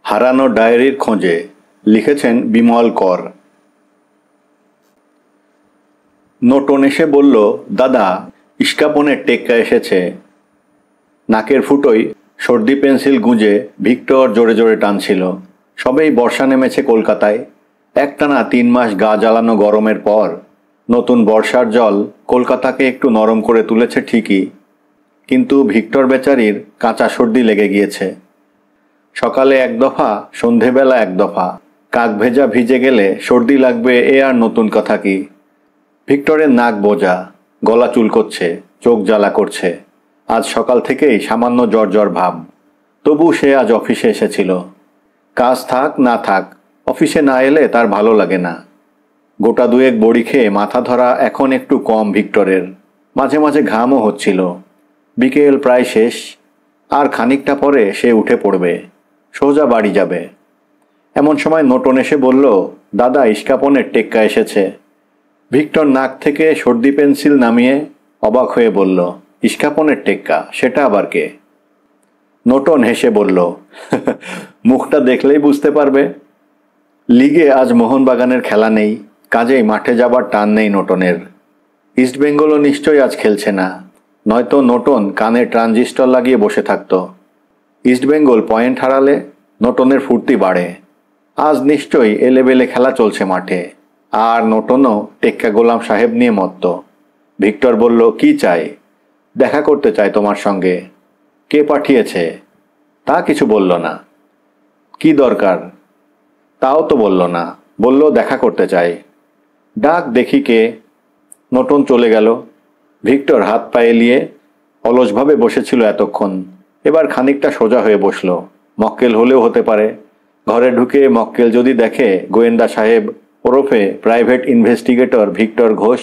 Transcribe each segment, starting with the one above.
হারানো ডায়েরির খোঁজে লিখেছেন বিমল কর। নোটন এসে বলল, দাদা, ইস্কাপনের টেক্কা এসেছে। নাকের ফুটোয় সর্দি পেন্সিল গুঁজে ভিক্টর জোরে জোরে টানছিল। সবেই বর্ষা নেমেছে কলকাতায়। একটানা 3 মাস গা জ্বালানো গরমের পর নতুন বর্ষার জল কলকাতাকে একটু নরম করে তুলেছে ঠিকই, কিন্তু ভিক্টর বেচারির কাঁচা সর্দি লেগে গিয়েছে। সকালে 1 দফা, সন্ধেবেলা 1 দফা। কাক ভেজা ভিজে গেলে সর্দি লাগবে, এ আর নতুন কথা কি। ভিক্টরের নাক বোঝা, গলা চুলকোচ্ছে, চোখ জ্বালা করছে। আজ সকাল থেকেই সামান্য জ্বর জ্বর ভাব। তবু সে আজ অফিসে এসেছিল। কাজ থাক না থাক, অফিসে না এলে তার ভালো লাগে না। গোটা 2 বড়ি খেয়ে মাথা ধরা এখন একটু কম ভিক্টরের। মাঝে মাঝে ঘামও হচ্ছিল। বিকেল প্রায় শেষ। আর খানিকটা পরে সে উঠে পড়বে, সোজা বাড়ি যাবে। এমন সময় নোটন এসে বলল, দাদা, ইস্কাপনের টেক্কা এসেছে। ভিক্টর নাক থেকে সর্দি পেন্সিল নামিয়ে অবাক হয়ে বলল, ইস্কাপনের টেক্কা? সেটা আবার কে? নোটন হেসে বলল, মুখটা দেখলেই বুঝতে পারবে। লিগে আজ মোহনবাগানের খেলা নেই, কাজেই মাঠে যাবার টান নেই নোটনের। ইস্টবেঙ্গলও নিশ্চয়ই আজ খেলছে না, নয়তো নোটন কানে ট্রানজিস্টর লাগিয়ে বসে থাকত। ইস্টবেঙ্গল পয়েন্ট হারালে নোটনের ফুর্তি বাড়ে। আজ নিশ্চয়ই এলেবেলে খেলা চলছে মাঠে, আর নোটনও টেক্কা গোলাম সাহেব নিয়ে মত্ত। ভিক্টর বলল, কি চাই? দেখা করতে চাই তোমার সঙ্গে। কে পাঠিয়েছে? তা কিছু বলল না। কি দরকার? তাও তো বলল না। বলল দেখা করতে চাই। ডাক দেখি কে। নোটন চলে গেল। ভিক্টর হাত পা এলিয়ে অলসভাবে বসেছিল এতক্ষণ। এবার খানিকটা সোজা হয়ে বসল। মক্কেল হলেও হতে পারে। ঘরে ঢুকে মক্কেল যদি দেখে গোয়েন্দা সাহেব ওরফে প্রাইভেট ইনভেস্টিগেটর ভিক্টর ঘোষ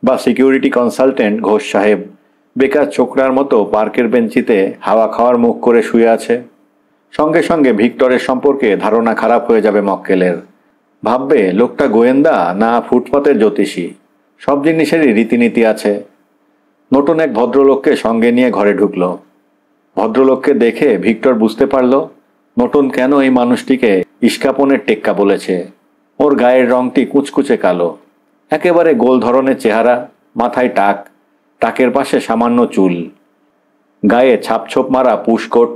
বা সিকিউরিটি কনসালটেন্ট ঘোষ সাহেব বেকার ছোকরার মতো পার্কের বেঞ্চিতে হাওয়া খাওয়ার মুখ করে শুয়ে আছে, সঙ্গে সঙ্গে ভিক্টরের সম্পর্কে ধারণা খারাপ হয়ে যাবে মক্কেলের। ভাববে লোকটা গোয়েন্দা না ফুটপাতের জ্যোতিষী। সব জিনিসেরই রীতিনীতি আছে। নতুন এক ভদ্রলোককে সঙ্গে নিয়ে ঘরে ঢুকল। ভদ্রলোককে দেখে ভিক্টর বুঝতে পারল নতুন কেন এই মানুষটিকে ইস্কাপনের টেক্কা বলেছে। ওর গায়ের রংটি কুচকুচে কালো, একেবারে গোল ধরনের চেহারা, মাথায় টাক, টাকের পাশে সামান্য চুল, গায়ে ছাপছোপ মারা পুশকোট,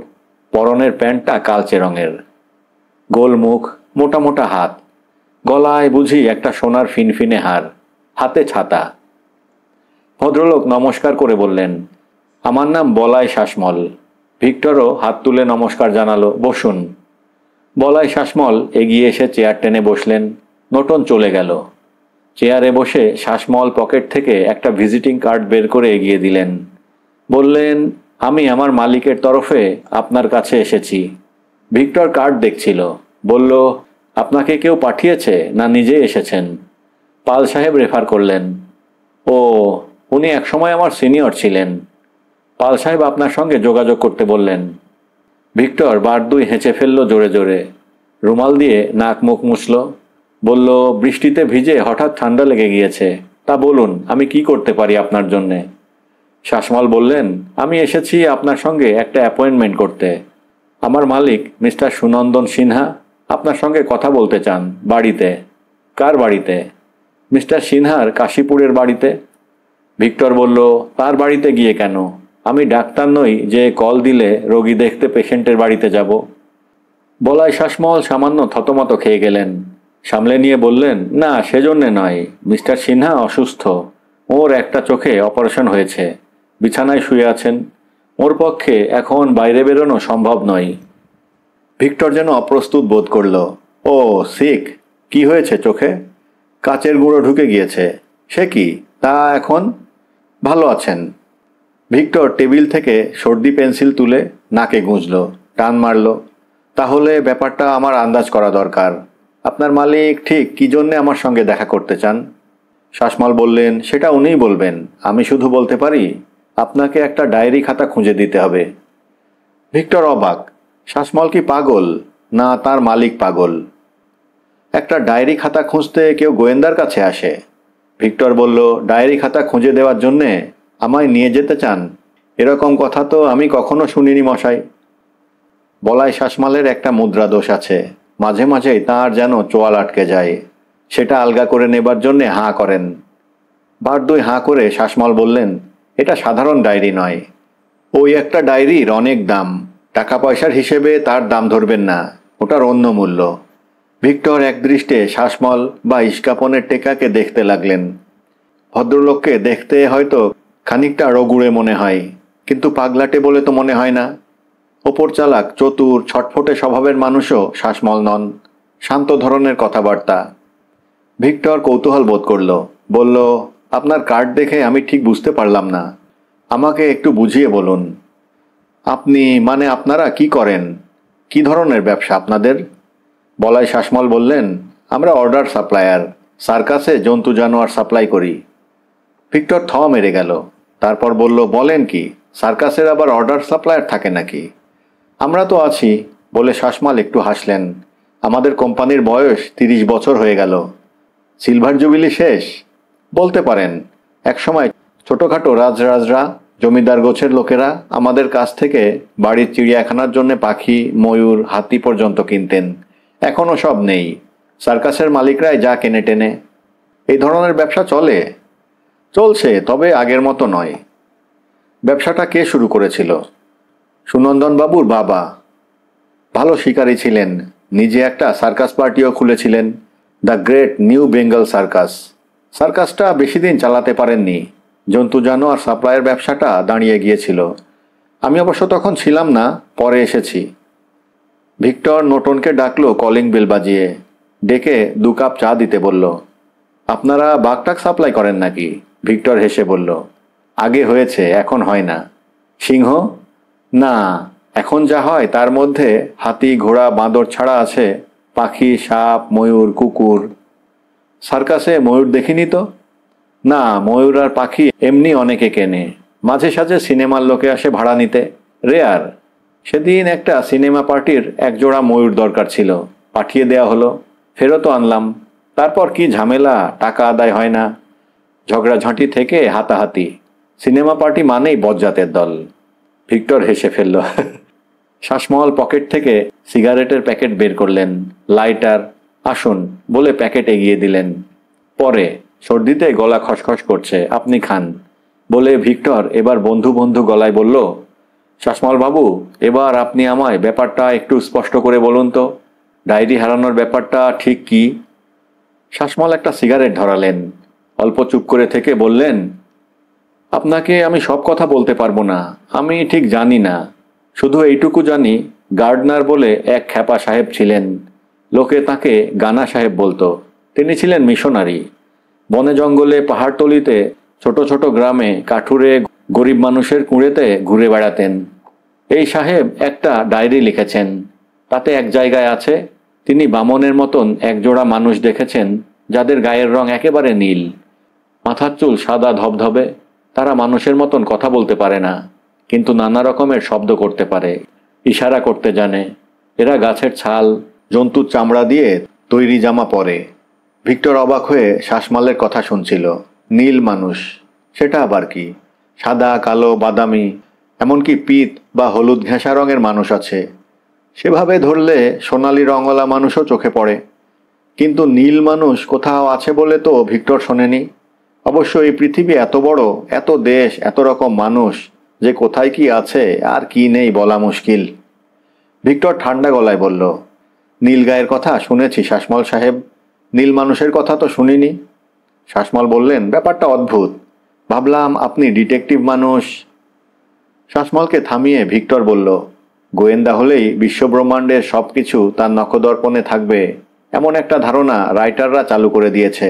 পরনের প্যান্টটা কালচে রঙের, গোল মুখ, মোটা মোটা হাত, গলায় বুঝি একটা সোনার ফিনফিনে হার, হাতে ছাতা। ভদ্রলোক নমস্কার করে বললেন, আমার নাম বলাই শাসমল। ভিক্টরও হাত তুলে নমস্কার জানালো, বসুন। বলাই শাসমল এগিয়ে এসে চেয়ার টেনে বসলেন। নোটন চলে গেল। চেয়ারে বসে শাসমল পকেট থেকে একটা ভিজিটিং কার্ড বের করে এগিয়ে দিলেন। বললেন, আমি আমার মালিকের তরফে আপনার কাছে এসেছি। ভিক্টর কার্ড দেখছিল। বলল, আপনাকে কেউ পাঠিয়েছে না নিজে এসেছেন? পাল সাহেব রেফার করলেন। ও, উনি একসময় আমার সিনিয়র ছিলেন। পাল সাহেব আপনার সঙ্গে যোগাযোগ করতে বললেন। ভিক্টর বার 2 হেঁচে ফেলল জোরে জোরে। রুমাল দিয়ে নাক মুখ মুছল। বলল, বৃষ্টিতে ভিজে হঠাৎ ঠান্ডা লেগে গিয়েছে। তা বলুন, আমি কি করতে পারি আপনার জন্যে? শাসমল বললেন, আমি এসেছি আপনার সঙ্গে একটা অ্যাপয়েন্টমেন্ট করতে। আমার মালিক মিস্টার সুনন্দন সিনহা আপনার সঙ্গে কথা বলতে চান বাড়িতে। কার বাড়িতে? মিস্টার সিনহার কাশীপুরের বাড়িতে। ভিক্টর বলল, তার বাড়িতে গিয়ে কেন? আমি ডাক্তার নই যে কল দিলে রোগী দেখতে পেশেন্টের বাড়িতে যাব। বলাই শাসমল সামান্য থতমত খেয়ে গেলেন। সামলে নিয়ে বললেন, না, সেজন্যে নয়। মিস্টার সিনহা অসুস্থ। ওর একটা চোখে অপারেশন হয়েছে, বিছানায় শুয়ে আছেন। ওর পক্ষে এখন বাইরে বেরোনো সম্ভব নয়। ভিক্টর যেন অপ্রস্তুত বোধ করল। ও, সিক? কি হয়েছে চোখে? কাচের গুঁড়ো ঢুকে গিয়েছে। সে কি? তা এখন ভালো আছেন। ভিক্টর টেবিল থেকে সর্দি পেন্সিল তুলে নাকে গুঁজল, টান মারল। তাহলে ব্যাপারটা আমার আন্দাজ করা দরকার। আপনার মালিক ঠিক কী জন্যে আমার সঙ্গে দেখা করতে চান? শাসমল বললেন, সেটা উনিই বলবেন। আমি শুধু বলতে পারি আপনাকে একটা ডায়েরি খাতা খুঁজে দিতে হবে। ভিক্টর অবাক। শাসমল কি পাগল, না তার মালিক পাগল? একটা ডায়েরি খাতা খুঁজতে কেউ গোয়েন্দার কাছে আসে? ভিক্টর বলল, ডায়েরি খাতা খুঁজে দেওয়ার জন্যে আমায় নিয়ে যেতে চান? এরকম কথা তো আমি কখনো শুনিনি মশাই। বলাই শাসমালের একটা মুদ্রা দোষ আছে, মাঝে মাঝেই তাঁর যেন চোয়াল আটকে যায়। সেটা আলগা করে নেবার জন্যে হাঁ করেন। বার দুই হাঁ করে শাসমল বললেন, এটা সাধারণ ডায়েরি নয়। ওই একটা ডায়েরির অনেক দাম, টাকা পয়সার হিসেবে তার দাম ধরবেন না, ওটার অন্য মূল্য। ভিক্টর একদৃষ্টে শাসমল বা ইস্কাপনের টেকাকে দেখতে লাগলেন। ভদ্রলোককে দেখতে হয়তো খানিকটা রগুড়ে মনে হয়, কিন্তু পাগলাটে বলে তো মনে হয় না। ওপর চালাক, চতুর, ছটফটে স্বভাবের মানুষও শাসমল নন। শান্ত ধরনের কথাবার্তা। ভিক্টর কৌতূহল বোধ করল। বলল, আপনার কার্ড দেখে আমি ঠিক বুঝতে পারলাম না, আমাকে একটু বুঝিয়ে বলুন। আপনি মানে আপনারা কি করেন? কি ধরনের ব্যবসা আপনাদের? বলাই শাসমল বললেন, আমরা অর্ডার সাপ্লায়ার, সার্কাসে জন্তু জানোয়ার সাপ্লাই করি। ভিক্টর থ মেরে গেল। তারপর বলল, বলেন কি, সার্কাসের আবার অর্ডার সাপ্লায়ার থাকে নাকি? আমরা তো আছি, বলে শাসমল একটু হাসলেন। আমাদের কোম্পানির বয়স 30 বছর হয়ে গেল। সিলভার জুবিলি শেষ বলতে পারেন। একসময় ছোটোখাটো রাজরাজরা, জমিদার গোছের লোকেরা আমাদের কাছ থেকে বাড়ির চিড়িয়াখানার জন্য পাখি, ময়ূর, হাতি পর্যন্ত কিনতেন। এখনও সব নেই, সার্কাসের মালিকরাই যা কেনে টেনে। এই ধরনের ব্যবসা চলছে, তবে আগের মতো নয়। ব্যবসাটা কে শুরু করেছিল? সুনন্দনবাবুর বাবা। ভালো শিকারী ছিলেন, নিজে একটা সার্কাস পার্টিও খুলেছিলেন, the great new Bengal circus. সার্কাসটা বেশি দিন চালাতে পারেননি, জন্তু জানোয়ার সাপ্লাইয়ের ব্যবসাটা দাঁড়িয়ে গিয়েছিল। আমি অবশ্য তখন ছিলাম না, পরে এসেছি। ভিক্টর নোটনকে ডাকলো কলিং বেল বাজিয়ে, ডেকে 2 কাপ চা দিতে বলল। আপনারা বাঘটাক সাপ্লাই করেন নাকি? ভিক্টর হেসে বলল, আগে হয়েছে, এখন হয় না। সিংহ? না, এখন যা হয় তার মধ্যে হাতি, ঘোড়া, বাঁদর ছাড়া আছে পাখি, সাপ, ময়ূর, কুকুর। সার্কাসে ময়ূর দেখিনি তো। না, ময়ূর আর পাখি এমনি অনেকে কেনে, মাঝে সাঝে সিনেমার লোকে আসে ভাড়া নিতে, রেয়ার। সেদিন একটা সিনেমা পার্টির 1 জোড়া ময়ূর দরকার ছিল, পাঠিয়ে দেয়া হলো, ফেরতও আনলাম। তারপর কি ঝামেলা, টাকা আদায় হয় না, ঝগড়াঝাঁটি থেকে হাতাহাতি। সিনেমা পার্টি মানেই বজ্জাতের দল। ভিক্টর হেসে ফেলল। শাসমল পকেট থেকে সিগারেটের প্যাকেট বের করলেন, লাইটার। আসুন বলে প্যাকেট এগিয়ে দিলেন। পরে, সর্দিতে গলা খসখস করছে, আপনি খান, বলে ভিক্টর এবার বন্ধু বন্ধু গলায় বলল, শাসমল বাবু, এবার আপনি আমায় ব্যাপারটা একটু স্পষ্ট করে বলুন তো, ডায়েরি হারানোর ব্যাপারটা ঠিক কি? শাসমল একটা সিগারেট ধরালেন, অল্প চুপ করে থেকে বললেন, আপনাকে আমি সব কথা বলতে পারবো না, আমি ঠিক জানি না। শুধু এইটুকু জানি, গার্ডনার বলে এক খ্যাপা সাহেব ছিলেন, লোকে তাকে গানা সাহেব বলতো। তিনি ছিলেন মিশনারি। বনে জঙ্গলে, পাহাড়তলিতে, ছোট ছোট গ্রামে, কাঠুরে, গরিব মানুষের কুঁড়েতে ঘুরে বেড়াতেন। এই সাহেব একটা ডায়েরি লিখেছেন, তাতে এক জায়গায় আছে, তিনি বামনের মতন 1 জোড়া মানুষ দেখেছেন যাদের গায়ের রং একেবারে নীল, মাথার চুল সাদা ধবধবে। তারা মানুষের মতন কথা বলতে পারে না, কিন্তু নানা রকমের শব্দ করতে পারে, ইশারা করতে জানে। এরা গাছের ছাল, জন্তুর চামড়া দিয়ে তৈরি জামা পরে। ভিক্টর অবাক হয়ে শাসমালের কথা শুনছিল। নীল মানুষ, সেটা আবার কি? সাদা, কালো, বাদামি, এমনকি পিত বা হলুদ ঘেঁষা রঙের মানুষ আছে। সেভাবে ধরলে সোনালি রঙওয়ালা মানুষও চোখে পড়ে, কিন্তু নীল মানুষ কোথাও আছে বলে তো ভিক্টর শোনেনি। অবশ্য এই পৃথিবী এত বড়, এত দেশ, এত রকম মানুষ, যে কোথায় কি আছে আর কি নেই বলা মুশকিল। ভিক্টর ঠান্ডা গলায় বলল, নীল গায়ের কথা শুনেছি শাসমল সাহেব, নীল মানুষের কথা তো শুনিনি। শাসমল বললেন, ব্যাপারটা অদ্ভুত, ভাবলাম আপনি ডিটেকটিভ মানুষ। শাসমলকে থামিয়ে ভিক্টর বলল, গোয়েন্দা হলেই বিশ্বব্রহ্মাণ্ডের সব কিছু তার নখদর্পণে থাকবে, এমন একটা ধারণা রাইটাররা চালু করে দিয়েছে।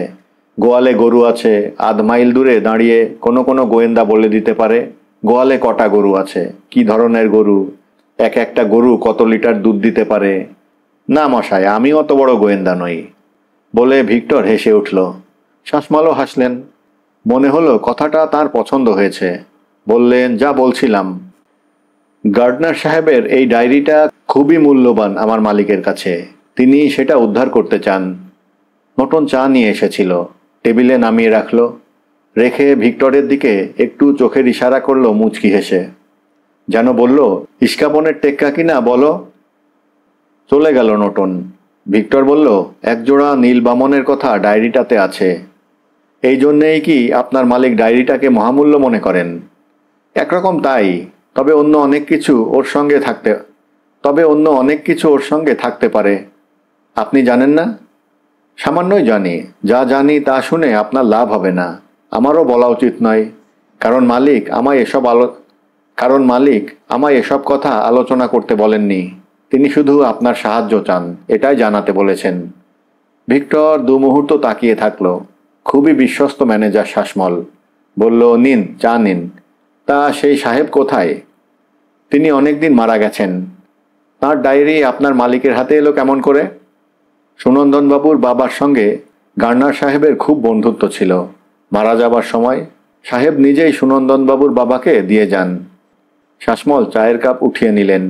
গোয়ালে গরু আছে, 1/2 মাইল দূরে দাঁড়িয়ে কোনো কোনো গোয়েন্দা বলে দিতে পারে গোয়ালে কটা গরু আছে, কি ধরনের গরু, একটা গরু কত লিটার দুধ দিতে পারে। না মশাই, আমি অত বড় গোয়েন্দা নই, বলে ভিক্টর হেসে উঠল। শাসমলও হাসলেন। মনে হলো কথাটা তার পছন্দ হয়েছে। বললেন, যা বলছিলাম, গার্ডনার সাহেবের এই ডায়েরিটা খুবই মূল্যবান আমার মালিকের কাছে, তিনি সেটা উদ্ধার করতে চান। নতুন চা নিয়ে এসেছিল, টেবিলে নামিয়ে রাখলো, রেখে ভিক্টরের দিকে একটু চোখের ইশারা করলো মুচকি হেসে, যেন বলল, ইস্কাপনের টেক্কা কিনা বলো। চলে গেল নোটন। ভিক্টর বলল, একজোড়া নীল বামনের কথা ডায়েরিটাতে আছে। এই জন্যেই কি আপনার মালিক ডায়েরিটাকে মহামূল্য মনে করেন? একরকম তাই, তবে অন্য অনেক কিছু ওর সঙ্গে থাকতে পারে। আপনি জানেন না? সামান্যই জানি। যা জানি তা শুনে আপনার লাভ হবে না, আমারও বলা উচিত নয়। কারণ মালিক আমায় এসব কথা আলোচনা করতে বলেননি। তিনি শুধু আপনার সাহায্য চান, এটাই জানাতে বলেছেন। ভিক্টর দু মুহূর্ত তাকিয়ে থাকলো। খুবই বিশ্বস্ত ম্যানেজার শ্বাসমল। বলল, নিন, চা নিন। তা সেই সাহেব কোথায়? তিনি অনেকদিন মারা গেছেন। তাঁর ডায়েরি আপনার মালিকের হাতে এলো কেমন করে? সুনন্দনবাবুর বাবার সঙ্গে গার্নার সাহেবের খুব বন্ধুত্ব ছিল। মারা যাবার সময় সাহেব নিজেই সুনন্দনবাবুর বাবাকে দিয়ে যান। শ্বাসমল চায়ের কাপ উঠিয়ে নিলেন।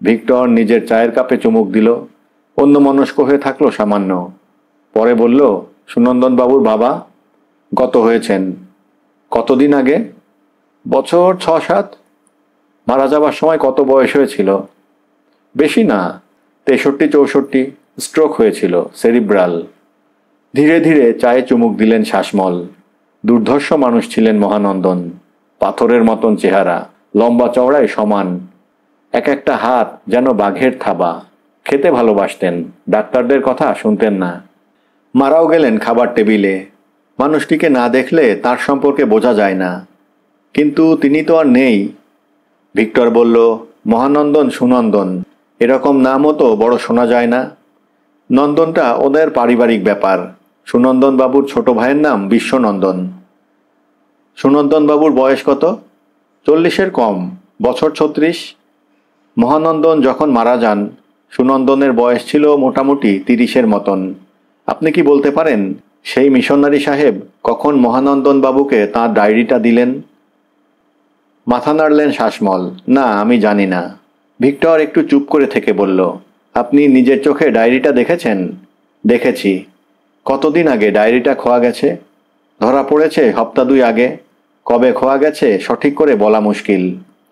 ভিক্টর নিজের চায়ের কাপে চুমুক দিল। অন্যমনস্ক হয়ে থাকলো সামান্য। পরে বলল, সুনন্দনবাবুর বাবা গত হয়েছেন। কতদিন আগে? বছর 6-7। মারা যাবার সময় কত বয়স হয়েছিল? বেশি না, 63-64। স্ট্রোক হয়েছিল, সেরিব্রাল। ধীরে ধীরে চায়ে চুমুক দিলেন শ্বাসমল। দুর্ধর্ষ মানুষ ছিলেন মহানন্দন। পাথরের মতন চেহারা, লম্বা চওড়ায় সমান। এক একটা হাত যেন বাঘের থাবা। খেতে ভালোবাসতেন, ডাক্তারদের কথা শুনতেন না। মারাও গেলেন খাবার টেবিলে। মানুষটিকে না দেখলে তার সম্পর্কে বোঝা যায় না। কিন্তু তিনি তো আর নেই। ভিক্টর বলল, মহানন্দন, সুনন্দন, এরকম নামও তো বড় শোনা যায় না। নন্দনটা ওদের পারিবারিক ব্যাপার। সুনন্দন বাবুর ছোট ভাইয়ের নাম বিশ্বনন্দন। সুনন্দন বাবুর বয়স কত? 40-এর কম, বছর 36। মহানন্দন যখন মারা যান সুনন্দনের বয়স ছিল মোটামুটি 30-এর মতন। আপনি কি বলতে পারেন সেই মিশনারি সাহেব কখন মহানন্দন বাবুকে তাঁর ডায়েরিটা দিলেন? মাথা নাড়লেন শ্বাসমল। না, আমি জানি না। ভিক্টর একটু চুপ করে থেকে বলল, আপনি নিজের চোখে ডায়েরিটা দেখেছেন? দেখেছি। কতদিন আগে ডায়েরিটা খোয়া গেছে? ধরা পড়েছে সপ্তাহ 2 আগে। কবে খোয়া গেছে সঠিক করে বলা মুশকিল,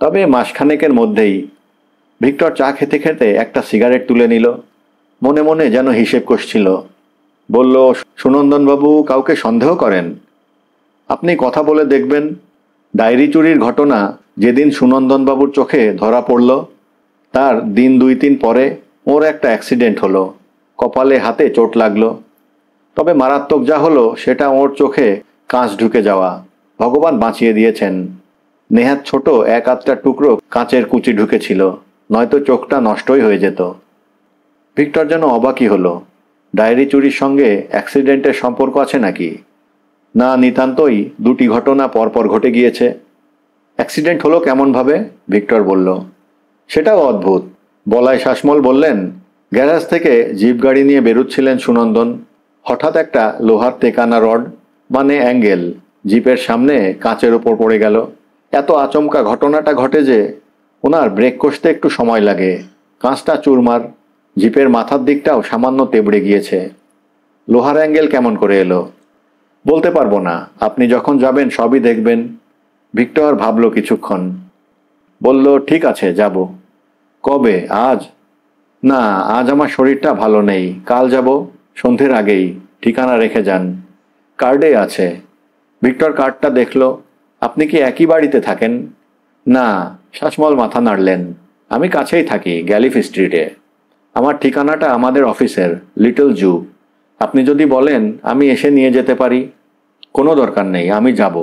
তবে মাসখানেকের মধ্যেই। ভিক্টর চা খেতে খেতে একটা সিগারেট তুলে নিল। মনে মনে যেন হিসেব কষছিল। বলল, সুনন্দনবাবু কাউকে সন্দেহ করেন? আপনি কথা বলে দেখবেন। ডায়েরি চুরির ঘটনা যেদিন সুনন্দনবাবুর চোখে ধরা পড়ল তার দিন 2-3 পরে ওর একটা অ্যাক্সিডেন্ট হলো। কপালে হাতে চোট লাগলো। তবে মারাত্মক যা হলো সেটা ওর চোখে কাঁচ ঢুকে যাওয়া। ভগবান বাঁচিয়ে দিয়েছেন। নেহাত ছোট 1-8টা টুকরো কাঁচের কুচি ঢুকেছিল, নয়তো চোখটা নষ্টই হয়ে যেত। ভিক্টর যেন অবাকই হলো। ডায়েরি চুরির সঙ্গে অ্যাক্সিডেন্টের সম্পর্ক আছে নাকি? না, নিতান্তই 2টি ঘটনা পরপর ঘটে গিয়েছে। অ্যাক্সিডেন্ট হলো কেমনভাবে? ভিক্টর বলল। সেটাও অদ্ভুত। বলায় শ্বাসমল বললেন, গ্যারাজ থেকে জিপ গাড়ি নিয়ে বেরুচ্ছিলেন সুনন্দন। হঠাৎ একটা লোহার তেকানা রড, মানে অ্যাঙ্গেল, জিপের সামনে কাঁচের ওপর পড়ে গেল। এত আচমকা ঘটনাটা ঘটে যে ওনার ব্রেক কষতে একটু সময় লাগে। কাঁচটা চুরমার, জিপের মাথার দিকটাও সামান্য তেবড়ে গিয়েছে। লোহার অ্যাঙ্গেল কেমন করে এলো? বলতে পারবো না, আপনি যখন যাবেন সবই দেখবেন। ভিক্টর ভাবল কিছুক্ষণ। বলল, ঠিক আছে, যাব। কবে? আজ? না, আজ আমার শরীরটা ভালো নেই। কাল যাব, সন্ধ্যের আগেই। ঠিকানা রেখে যান। কার্ডে আছে। ভিক্টর কার্ডটা দেখল। আপনি কি একই বাড়িতে থাকেন? না। শ্বাসমল মাথা নাড়লেন। আমি কাছেই থাকি, গ্যালিফ স্ট্রিটে। আমার ঠিকানাটা আমাদের অফিসের, লিটল জু। আপনি যদি বলেন আমি এসে নিয়ে যেতে পারি। কোনো দরকার নেই, আমি যাব।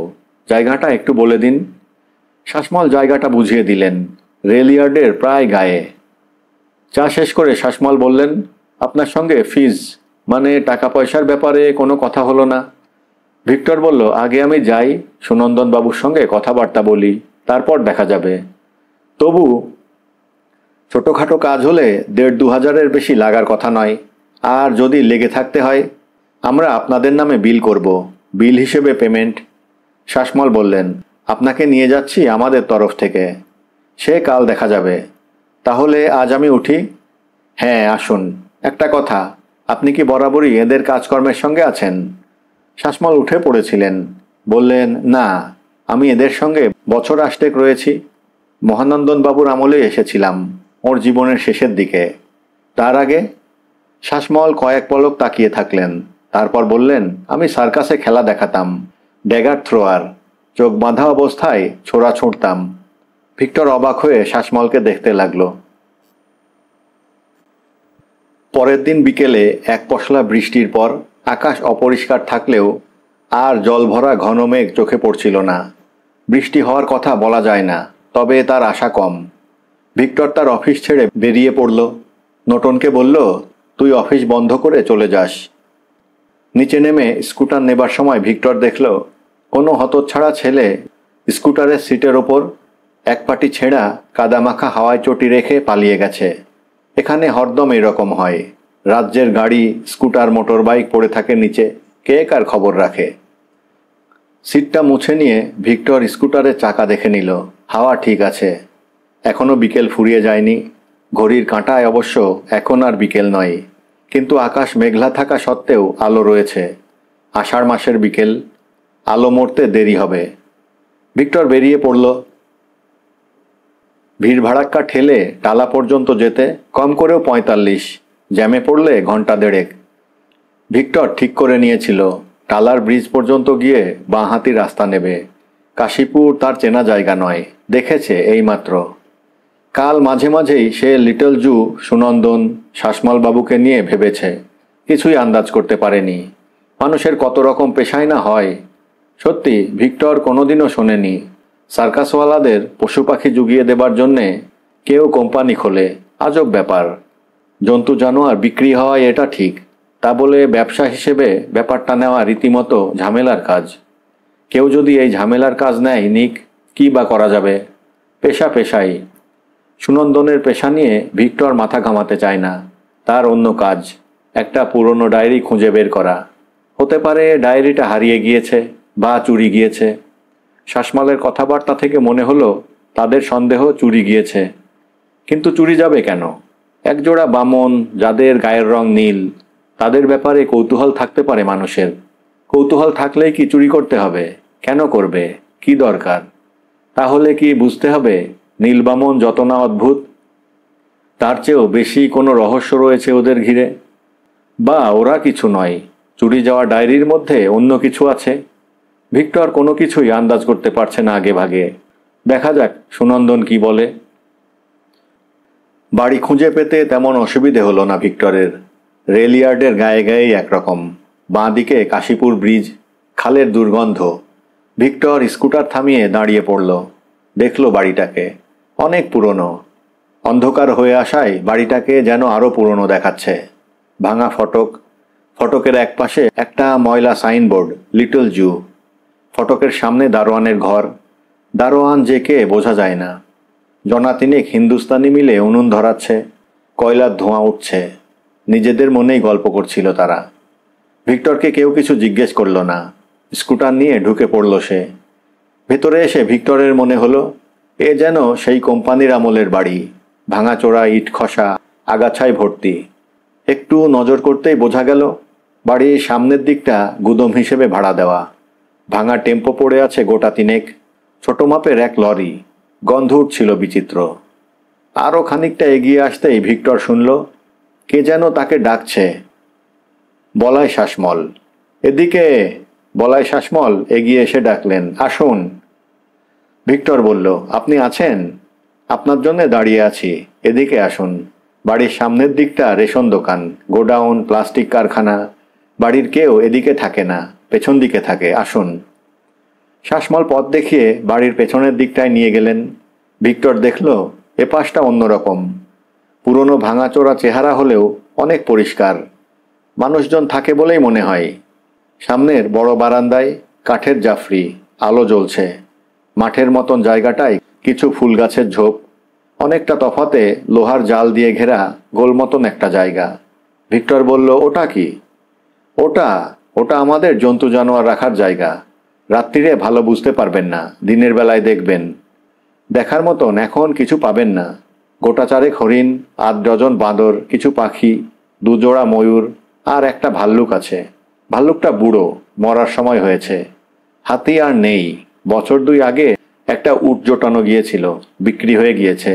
জায়গাটা একটু বলে দিন। শ্বাসমল জায়গাটা বুঝিয়ে দিলেন। রেলইয়ার্ডের প্রায় গায়ে। চা শেষ করে শ্বাসমল বললেন, আপনার সঙ্গে ফিজ, মানে টাকা পয়সার ব্যাপারে কোনো কথা হলো না? ভিক্টর বলল, আগে আমি যাই, সুনন্দন বাবুর সঙ্গে কথাবার্তা বলি, তারপর দেখা যাবে। তবু ছোটোখাটো কাজ হলে 1,500-2 হাজারের বেশি লাগার কথা নয়। আর যদি লেগে থাকতে হয় আমরা আপনাদের নামে বিল করব, বিল হিসেবে পেমেন্ট। শ্বাসমল বললেন, আপনাকে নিয়ে যাচ্ছি আমাদের তরফ থেকে। সে কাল দেখা যাবে। তাহলে আজ আমি উঠি? হ্যাঁ, আসুন। একটা কথা, আপনি কি বরাবরই এদের কাজকর্মের সঙ্গে আছেন? শ্বাসমল উঠে পড়েছিলেন। বললেন, না, আমি এদের সঙ্গে বছর 8 রয়েছি। মহানন্দন বাবুর আমলে এসেছিলাম, ওর জীবনের শেষের দিকে। তার আগে? শ্বাসমল কয়েক পলক তাকিয়ে থাকলেন, তারপর বললেন, আমি সার্কাসে খেলা দেখাতাম, ড্যাগার থ্রোয়ার, চোখ বাঁধা অবস্থায় ছোড়া ছুঁড়তাম। ভিক্টর অবাক হয়ে শ্বাসমলকে দেখতে লাগলো। পরের দিন বিকেলে এক পশলা বৃষ্টির পর আকাশ অপরিষ্কার থাকলেও আর জলভরা ঘন মেঘ চোখে পড়ছিল না। বৃষ্টি হওয়ার কথা বলা যায় না, তবে তার আশা কম। ভিক্টর তার অফিস ছেড়ে বেরিয়ে পড়ল। নোটনকে বলল, তুই অফিস বন্ধ করে চলে যাস। নিচে নেমে স্কুটার নেবার সময় ভিক্টর দেখল কোনো হতচ্ছাড়া ছেলে স্কুটারের সিটের ওপর এক পাটি ছেঁড়া কাদামাখা হাওয়ায় চটি রেখে পালিয়ে গেছে। এখানে হরদম এরকম হয়। রাজ্যের গাড়ি, স্কুটার, মোটর বাইক পড়ে থাকে নিচে, কে কার খবর রাখে। সিটটা মুছে নিয়ে ভিক্টর স্কুটারের চাকা দেখে নিল। হাওয়া ঠিক আছে, এখনও বিকেল ফুরিয়ে যায়নি। ঘড়ির কাঁটায় অবশ্য এখন আর বিকেল নয়, কিন্তু আকাশ মেঘলা থাকা সত্ত্বেও আলো রয়েছে। আষাঢ় মাসের বিকেল, আলো মরতে দেরি হবে। ভিক্টর বেরিয়ে পড়ল। ভিড়ভাড়াক্কা ঠেলে টালা পর্যন্ত যেতে কম করেও 45, জ্যামে পড়লে ঘন্টা দেড়েক। ভিক্টর ঠিক করে নিয়েছিল টালার ব্রিজ পর্যন্ত গিয়ে বাঁহাতি রাস্তা নেবে। কাশীপুর তার চেনা জায়গা নয়, দেখেছে এইমাত্র। কাল মাঝে মাঝেই সে লিটল জু, সুনন্দন, শ্বাসমল বাবুকে নিয়ে ভেবেছে, কিছুই আন্দাজ করতে পারেনি। মানুষের কত রকম পেশাই না হয়। সত্যি ভিক্টর কোনোদিনও শোনেনি সার্কাসওয়ালাদের পশু পাখি জুগিয়ে দেবার জন্যে কেউ কোম্পানি খোলে। আজব ব্যাপার। জন্তু জানোয়ার বিক্রি হওয়ায় এটা ঠিক, তা বলে ব্যবসা হিসেবে ব্যাপারটা নেওয়া রীতিমতো ঝামেলার কাজ। কেউ যদি এই ঝামেলার কাজ নেয়, নিক, কী বা করা যাবে। পেশা পেশাই। সুনন্দনের পেশা নিয়ে ভিক্টর মাথা ঘামাতে চায় না। তার অন্য কাজ, একটা পুরনো ডায়েরি খুঁজে বের করা। হতে পারে ডায়েরিটা হারিয়ে গিয়েছে বা চুরি গিয়েছে। শ্বাসমলের কথাবার্তা থেকে মনে হলো তাদের সন্দেহ চুরি গিয়েছে। কিন্তু চুরি যাবে কেন? একজোড়া বামন যাদের গায়ের রং নীল, তাদের ব্যাপারে কৌতূহল থাকতে পারে মানুষের। কৌতূহল থাকলেই কি চুরি করতে হবে? কেন করবে? কি দরকার? তাহলে কি বুঝতে হবে নীল বামন যত না অদ্ভুত, তার চেয়েও বেশি কোনো রহস্য রয়েছে ওদের ঘিরে? বা ওরা কিছু নয়, চুরি যাওয়া ডায়েরির মধ্যে অন্য কিছু আছে। ভিক্টর কোনো কিছুই আন্দাজ করতে পারছে না আগে ভাগে। দেখা যাক সুনন্দন কি বলে। বাড়ি খুঁজে পেতে তেমন অসুবিধে হলো না ভিক্টরের। রেল ইয়ার্ডের গায়ে গায়েই একরকম। বাঁ দিকে কাশীপুর ব্রিজ, খালের দুর্গন্ধ। ভিক্টর স্কুটার থামিয়ে দাঁড়িয়ে পড়ল। দেখল বাড়িটাকে। অনেক পুরনো। অন্ধকার হয়ে আসায় বাড়িটাকে যেন আরও পুরনো দেখাচ্ছে। ভাঙা ফটক, ফটকের একপাশে একটা ময়লা সাইনবোর্ড, লিটল জু। ফটকের সামনে দারোয়ানের ঘর। দারোয়ান যে কে বোঝা যায় না। জনা তিনেক হিন্দুস্তানি মিলে উনুন ধরাচ্ছে, কয়লার ধোঁয়া উঠছে। নিজেদের মনেই গল্প করছিল তারা। ভিক্টরকে কেউ কিছু জিজ্ঞেস করল না। স্কুটার নিয়ে ঢুকে পড়ল সে। ভেতরে এসে ভিক্টরের মনে হলো এ যেন সেই কোম্পানির আমলের বাড়ি। ভাঙাচোরা ইট, খসা, আগাছায় ভর্তি। একটু নজর করতেই বোঝা গেল বাড়ির সামনের দিকটা গুদম হিসেবে ভাড়া দেওয়া। ভাঙা টেম্পো পড়ে আছে গোটা তিনেক। ছোট মাপের এক লরি। গন্ধ উঠছিল বিচিত্র। আরও খানিকটা এগিয়ে আসতেই ভিক্টর শুনল কে যেন তাকে ডাকছে। বলাই শ্বাসমল। এদিকে। বলাই শ্বাসমল এগিয়ে এসে ডাকলেন, আসুন। ভিক্টর বলল, আপনি আছেন? আপনার জন্য দাঁড়িয়ে আছি, এদিকে আসুন। বাড়ির সামনের দিকটা রেশন দোকান, গোডাউন, প্লাস্টিক কারখানা। বাড়ির কেউ এদিকে থাকে না, পেছন দিকে থাকে, আসুন। শ্বাসমল পথ দেখিয়ে বাড়ির পেছনের দিকটায় নিয়ে গেলেন। ভিক্টর দেখল এ পাশটা অন্যরকম। পুরনো ভাঙাচোরা চেহারা হলেও অনেক পরিষ্কার। মানুষজন থাকে বলেই মনে হয়। সামনের বড় বারান্দায় কাঠের জাফরি, আলো জ্বলছে। মাঠের মতন জায়গাটায় কিছু ফুল গাছের ঝোপ। অনেকটা তফাতে লোহার জাল দিয়ে ঘেরা গোল মতন একটা জায়গা। ভিক্টর বলল, ওটা কি? ওটা ওটা আমাদের জন্তু জানোয়ার রাখার জায়গা। রাত্রিরে ভালো বুঝতে পারবেন না, দিনের বেলায় দেখবেন। দেখার মতন এখন কিছু পাবেন না। গোটা চারেক হরিণ, 8 ডজন বাঁদর, কিছু পাখি, 2 জোড়া ময়ূর, আর একটা ভাল্লুক আছে। ভাল্লুকটা বুড়ো, মরার সময় হয়েছে। হাতি আর নেই। বছর 2 আগে একটা উট জোটানো গিয়েছিল, বিক্রি হয়ে গিয়েছে।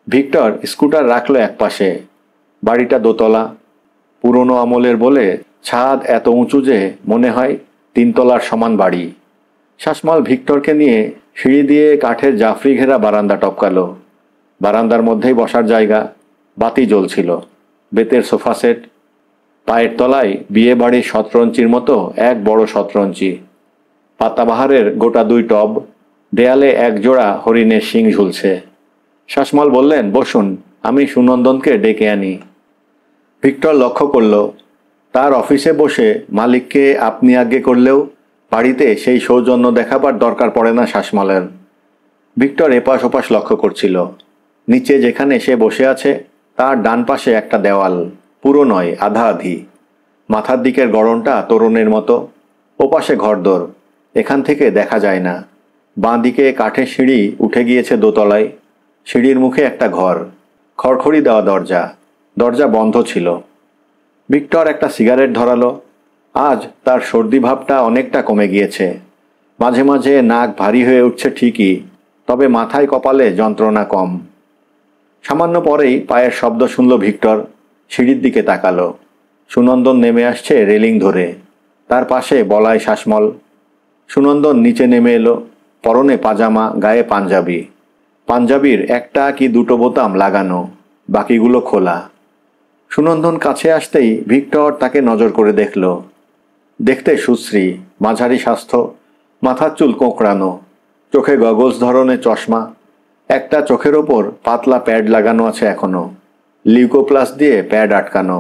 ভিক্টর স্কুটার রাখলো একপাশে। বাড়িটা দোতলা, পুরনো আমলের বলে ছাদ এত উঁচু যে মনে হয় 3 তলার সমান বাড়ি। শাসমল ভিক্টরকে নিয়ে সিঁড়ি দিয়ে কাঠের জাফরি ঘেরা বারান্দা টপকালো। বারান্দার মধ্যেই বসার জায়গা, বাতি জ্বলছিল, বেতের সোফা সেট, পায়ের তলায় বিয়ে বাড়ির শতরঞ্চির মতো এক বড় শতরঞ্চি, পাতাবাহারের গোটা 2 টব, দেয়ালে এক জোড়া হরিণের শিং ঝুলছে। শাসমল বললেন, বসুন, আমি সুনন্দনকে ডেকে আনি। ভিক্টর লক্ষ্য করল তার অফিসে বসে মালিককে আপনি আজ্ঞে করলেও বাড়িতে সেই সৌজন্য দেখাবার দরকার পড়ে না শাসমলের। ভিক্টর এপাশ ওপাশ লক্ষ্য করছিল। নিচে যেখানে সে বসে আছে তার ডান পাশে একটা দেওয়াল, পুরো নয়, আধা আধি। মাথার দিকের গড়নটা তরুণের মতো। ওপাশে ঘরদোর, এখান থেকে দেখা যায় না। বাঁ দিকে কাঠের সিঁড়ি উঠে গিয়েছে দোতলায়। সিঁড়ির মুখে একটা ঘর, খড়খড়ি দেওয়া দরজা, দরজা বন্ধ ছিল। ভিক্টর একটা সিগারেট ধরালো। আজ তার সর্দি ভাবটা অনেকটা কমে গিয়েছে। মাঝে মাঝে নাক ভারী হয়ে উঠছে ঠিকই, তবে মাথায় কপালে যন্ত্রণা কম। সামান্য পরেই পায়ের শব্দ শুনল ভিক্টর। সিঁড়ির দিকে তাকালো। সুনন্দন নেমে আসছে রেলিং ধরে। তার পাশে বলাই শাসমল। সুনন্দন নিচে নেমে এলো, পরনে পাজামা, গায়ে পাঞ্জাবি। পাঞ্জাবির একটা কি দুটো বোতাম লাগানো, বাকিগুলো খোলা। সুনন্দন কাছে আসতেই ভিক্টর তাকে নজর করে দেখল। দেখতে সুশ্রী, মাঝারি স্বাস্থ্য, মাথার চুল কোঁকড়ানো, চোখে গগলস ধরনের চশমা, একটা চোখের ওপর পাতলা প্যাড লাগানো আছে এখনো, লিউকোপ্লাস দিয়ে প্যাড আটকানো।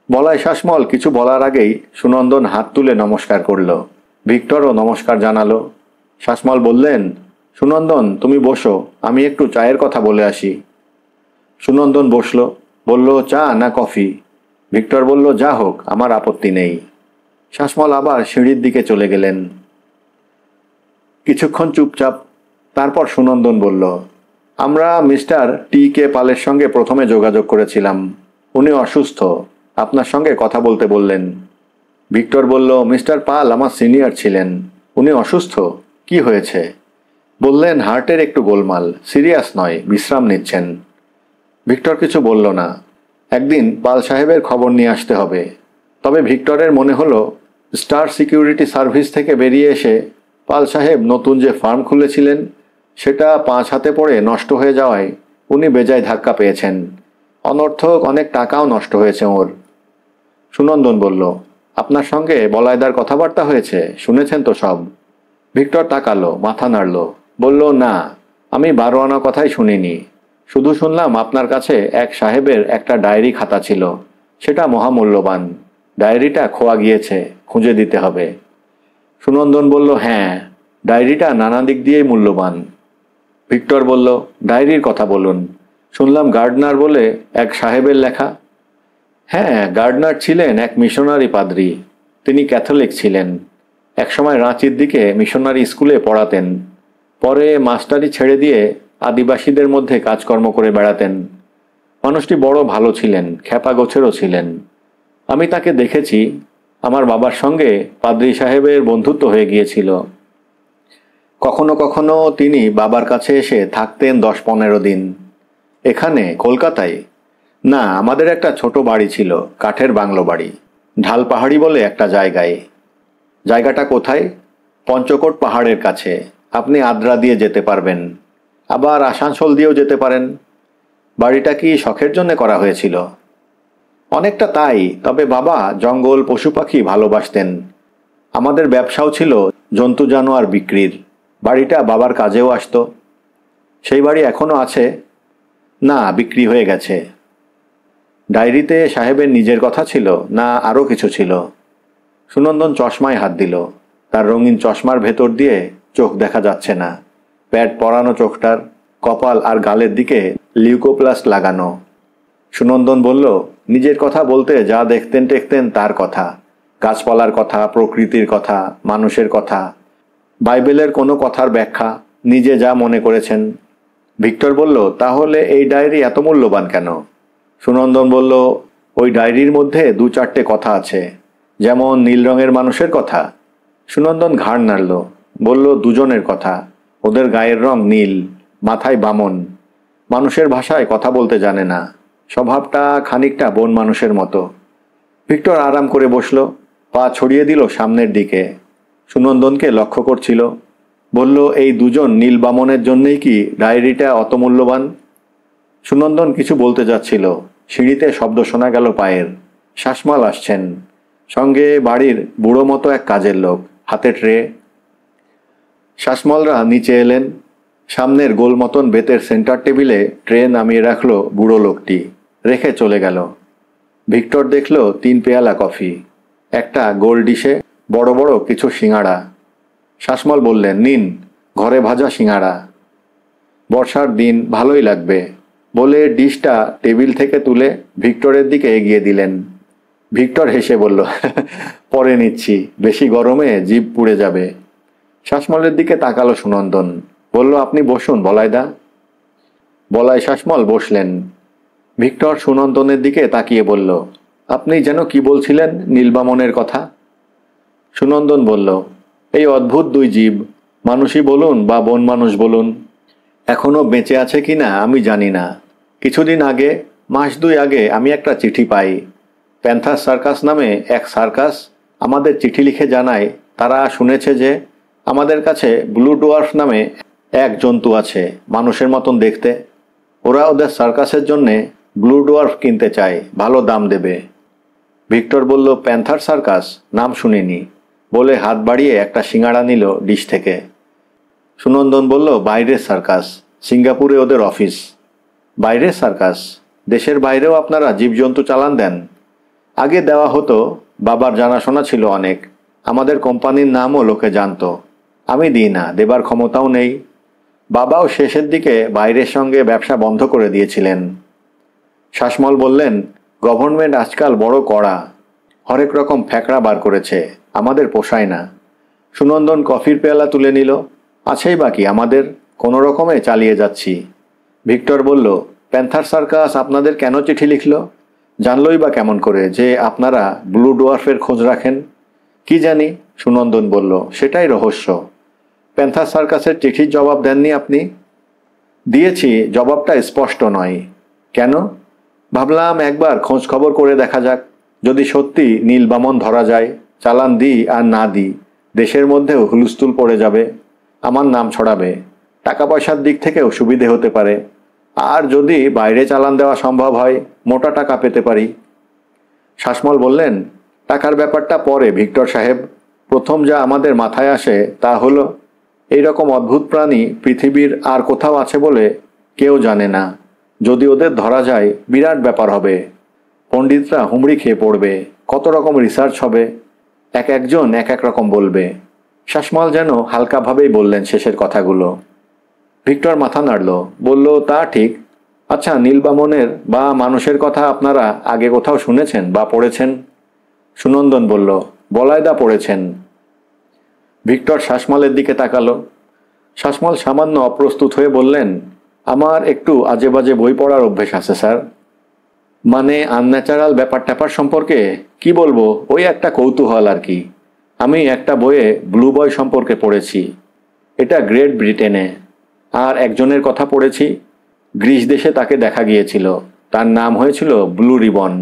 বলাই শাসমল কিছু বলার আগেই সুনন্দন হাত তুলে নমস্কার করল। ভিক্টরও নমস্কার জানালো। শাসমল বললেন, সুনন্দন তুমি বসো, আমি একটু চায়ের কথা বলে আসি। সুনন্দন বসল, বলল, চা না কফি? ভিক্টর বলল, যা হোক, আমার আপত্তি নেই। শাসমল আবার সিঁড়ির দিকে চলে গেলেন। কিছুক্ষণ চুপচাপ। তারপর সুনন্দন বলল, আমরা মিস্টার টি.কে. পালের সঙ্গে প্রথমে যোগাযোগ করেছিলাম। উনি অসুস্থ, আপনার সঙ্গে কথা বলতে বললেন। ভিক্টর বলল, মিস্টার পাল আমার সিনিয়র ছিলেন, উনি অসুস্থ? কি হয়েছে? বললেন, হার্টের একটু গোলমাল, সিরিয়াস নয়, বিশ্রাম নিচ্ছেন। ভিক্টর কিছু বলল না। একদিন পাল সাহেবের খবর নিয়ে আসতে হবে। তবে ভিক্টরের মনে হলো স্টার সিকিউরিটি সার্ভিস থেকে বেরিয়ে এসে পাল সাহেব নতুন যে ফার্ম খুলেছিলেন সেটা 5 হাতে পড়ে নষ্ট হয়ে যাওয়ায় উনি বেজায় ধাক্কা পেয়েছেন। অনর্থক অনেক টাকাও নষ্ট হয়েছে ওর। সুনন্দন বলল, আপনার সঙ্গে বলাইদার কথাবার্তা হয়েছে, শুনেছেন তো সব? ভিক্টর তাকালো, মাথা নাড়ল, বলল, না, আমি 12 আনা কথাই শুনিনি। শুধু শুনলাম আপনার কাছে এক সাহেবের একটা ডায়েরি খাতা ছিল, সেটা মহামূল্যবান। ডায়েরিটা খোয়া গিয়েছে, খুঁজে দিতে হবে। সুনন্দন বলল, হ্যাঁ, ডায়েরিটা নানা দিক দিয়েই মূল্যবান। ভিক্টর বলল, ডায়েরির কথা বলুন। শুনলাম গার্ডনার বলে এক সাহেবের লেখা। হ্যাঁ, গার্ডনার ছিলেন এক মিশনারি পাদ্রী। তিনি ক্যাথলিক ছিলেন। একসময় রাঁচির দিকে মিশনারি স্কুলে পড়াতেন। পরে মাস্টারি ছেড়ে দিয়ে আদিবাসীদের মধ্যে কাজকর্ম করে বেড়াতেন। মানুষটি বড় ভালো ছিলেন, খ্যাপা গোছেরও ছিলেন। আমি তাকে দেখেছি। আমার বাবার সঙ্গে পাদ্রী সাহেবের বন্ধুত্ব হয়ে গিয়েছিল। কখনো কখনো তিনি বাবার কাছে এসে থাকতেন 10-15 দিন। এখানে কলকাতায়? না, আমাদের একটা ছোট বাড়ি ছিল, কাঠের বাংলো বাড়ি, ঢাল পাহাড়ি বলে একটা জায়গায়। জায়গাটা কোথায়? পঞ্চকোট পাহাড়ের কাছে। আপনি আদ্রা দিয়ে যেতে পারবেন, আবার আসানসোল দিয়েও যেতে পারেন। বাড়িটা কি শখের জন্য করা হয়েছিল? অনেকটা তাই, তবে বাবা জঙ্গল পশু পাখি ভালোবাসতেন। আমাদের ব্যবসাও ছিল জন্তু জানোয়ার বিক্রির। বাড়িটা বাবার কাজেও আসতো। সেই বাড়ি এখনো আছে? না, বিক্রি হয়ে গেছে। ডায়েরিতে সাহেবের নিজের কথা ছিল না আরও কিছু ছিল? সুনন্দন চশমায় হাত দিল। তার রঙিন চশমার ভেতর দিয়ে চোখ দেখা যাচ্ছে না। প্যাড পরানো চোখটার, কপাল আর গালের দিকে লিউকোপ্লাস্ট লাগানো। সুনন্দন বলল, নিজের কথা বলতে যা দেখতেন টেকতেন তার কথা, গাছপালার কথা, প্রকৃতির কথা, মানুষের কথা, বাইবেলের কোনো কথার ব্যাখ্যা, নিজে যা মনে করেছেন। ভিক্টর বলল, তাহলে এই ডায়েরি এত মূল্যবান কেন? সুনন্দন বলল, ওই ডায়েরির মধ্যে 2-4টে কথা আছে, যেমন নীল রঙের মানুষের কথা। সুনন্দন ঘাড় নাড়ল, বলল, দুজনের কথা। ওদের গায়ের রং নীল, মাথায় বামন। মানুষের ভাষায় কথা বলতে জানে না, স্বভাবটা খানিকটা বন মানুষের মতো। ভিক্টর আরাম করে বসল, পা ছড়িয়ে দিল সামনের দিকে। সুনন্দনকে লক্ষ্য করছিল। বলল, এই দুজন নীল বামনের জন্যই কি ডায়েরিটা অত মূল্যবান? সুনন্দন কিছু বলতে যাচ্ছিল, সিঁড়িতে শব্দ শোনা গেল পায়ের। শাসমল আসছেন, সঙ্গে বাড়ির বুড়ো মতো এক কাজের লোক, হাতে ট্রে। শাসমলরা নিচে এলেন। সামনের গোল মতন বেতের সেন্টার টেবিলে ট্রে নামিয়ে রাখলো বুড়ো লোকটি, রেখে চলে গেল। ভিক্টর দেখল 3 পেয়ালা কফি, একটা গোল ডিশে বড় বড় কিছু সিঙাড়া। শাসমল বললেন, নিন, ঘরে ভাজা সিঙাড়া। বর্ষার দিন, ভালোই লাগবে, বলে ডিশটা টেবিল থেকে তুলে ভিক্টরের দিকে এগিয়ে দিলেন। ভিক্টর হেসে বলল, পরে নিচ্ছি, বেশি গরমে জিভ পুড়ে যাবে। শাসমলের দিকে তাকালো সুনন্দন, বলল, আপনি বসুন বলাইদা। বলাই শাসমল বসলেন। ভিক্টর সুনন্দনের দিকে তাকিয়ে বলল, আপনি যেন কি বলছিলেন নীলবামনের কথা? সুনন্দন বলল, এই অদ্ভুত 2 জীব, মানুষই বলুন বা বন মানুষ বলুন, এখনো বেঁচে আছে কিনা আমি জানি না। কিছুদিন আগে, মাস 2 আগে আমি একটা চিঠি পাই। প্যান্থার সার্কাস নামে এক সার্কাস আমাদের চিঠি লিখে জানায় তারা শুনেছে যে আমাদের কাছে ব্লু ডোয়ার্ফ নামে এক জন্তু আছে, মানুষের মতন দেখতে। ওরা ওদের সার্কাসের জন্যে ব্লু ডোয়ার্ফ কিনতে চায়, ভালো দাম দেবে। ভিক্টর বলল, প্যান্থার সার্কাস, নাম শুনিনি, বলে হাত বাড়িয়ে একটা সিঙাড়া নিল ডিশ থেকে। সুনন্দন বলল, বাইরের সার্কাস, সিঙ্গাপুরে ওদের অফিস। বাইরের সার্কাস? দেশের বাইরেও আপনারা জীবজন্তু চালান দেন? আগে দেওয়া হতো, বাবার জানাশোনা ছিল অনেক, আমাদের কোম্পানির নামও লোকে জানতো। আমি দিই না, দেবার ক্ষমতাও নেই। বাবাও শেষের দিকে বাইরের সঙ্গে ব্যবসা বন্ধ করে দিয়েছিলেন। শাসমল বললেন, গভর্নমেন্ট আজকাল বড় কড়া, হরেক রকম ফ্যাকড়া বার করেছে, আমাদের পোষায় না। সুনন্দন কফির পেয়ালা তুলে নিল, আছেই বাকি আমাদের, কোনো রকমে চালিয়ে যাচ্ছি। ভিক্টর বলল, প্যান্থার সার্কাস আপনাদের কেন চিঠি লিখল? জানলই বা কেমন করে যে আপনারা ব্লু ডোয়ার্ফের খোঁজ রাখেন? কি জানি, সুনন্দন বলল, সেটাই রহস্য। প্যান্থার সার্কাসের চিঠির জবাব দেননি আপনি? দিয়েছি, জবাবটা স্পষ্ট নয়। কেন? ভাবলাম একবার খোঁজ খবর করে দেখা যাক, যদি সত্যি নীল বামন ধরা যায়, চালান দিই আর না দিই, দেশের মধ্যেও হুলস্থুল পড়ে যাবে, আমার নাম ছড়াবে, টাকা পয়সার দিক থেকেও সুবিধে হতে পারে, আর যদি বাইরে চালান দেওয়া সম্ভব হয়, মোটা টাকা পেতে পারি। শাসমল বললেন, টাকার ব্যাপারটা পরে ভিক্টর সাহেব, প্রথম যা আমাদের মাথায় আসে তা হলো এইরকম অদ্ভুত প্রাণী পৃথিবীর আর কোথাও আছে বলে কেউ জানে না। যদি ওদের ধরা যায়, বিরাট ব্যাপার হবে, পণ্ডিতরা হুমড়ি খেয়ে পড়বে, কত রকম রিসার্চ হবে, একজন এক এক রকম বলবে। শাসমল যেন হালকাভাবেই বললেন শেষের কথাগুলো। ভিক্টর মাথা নাড়ল, বলল, তা ঠিক। আচ্ছা, নীলবামনের বা মানুষের কথা আপনারা আগে কোথাও শুনেছেন বা পড়েছেন? সুনন্দন বলল, বলাইদা পড়েছেন। ভিক্টর শাসমলের দিকে তাকালো। শাসমল সামান্য অপ্রস্তুত হয়ে বললেন, আমার একটু আজে বাজে বই পড়ার অভ্যেস আছে স্যার। মানে আনন্যাচারাল ব্যাপার ট্যাপার সম্পর্কে? কি বলবো, ওই একটা কৌতূহল আর কি। আমি একটা বইয়ে ব্লু বয় সম্পর্কে পড়েছি, এটা গ্রেট ব্রিটেনে। আর একজনের কথা পড়েছি, গ্রিস দেশে তাকে দেখা গিয়েছিল, তার নাম হয়েছিল ব্লু রিবন।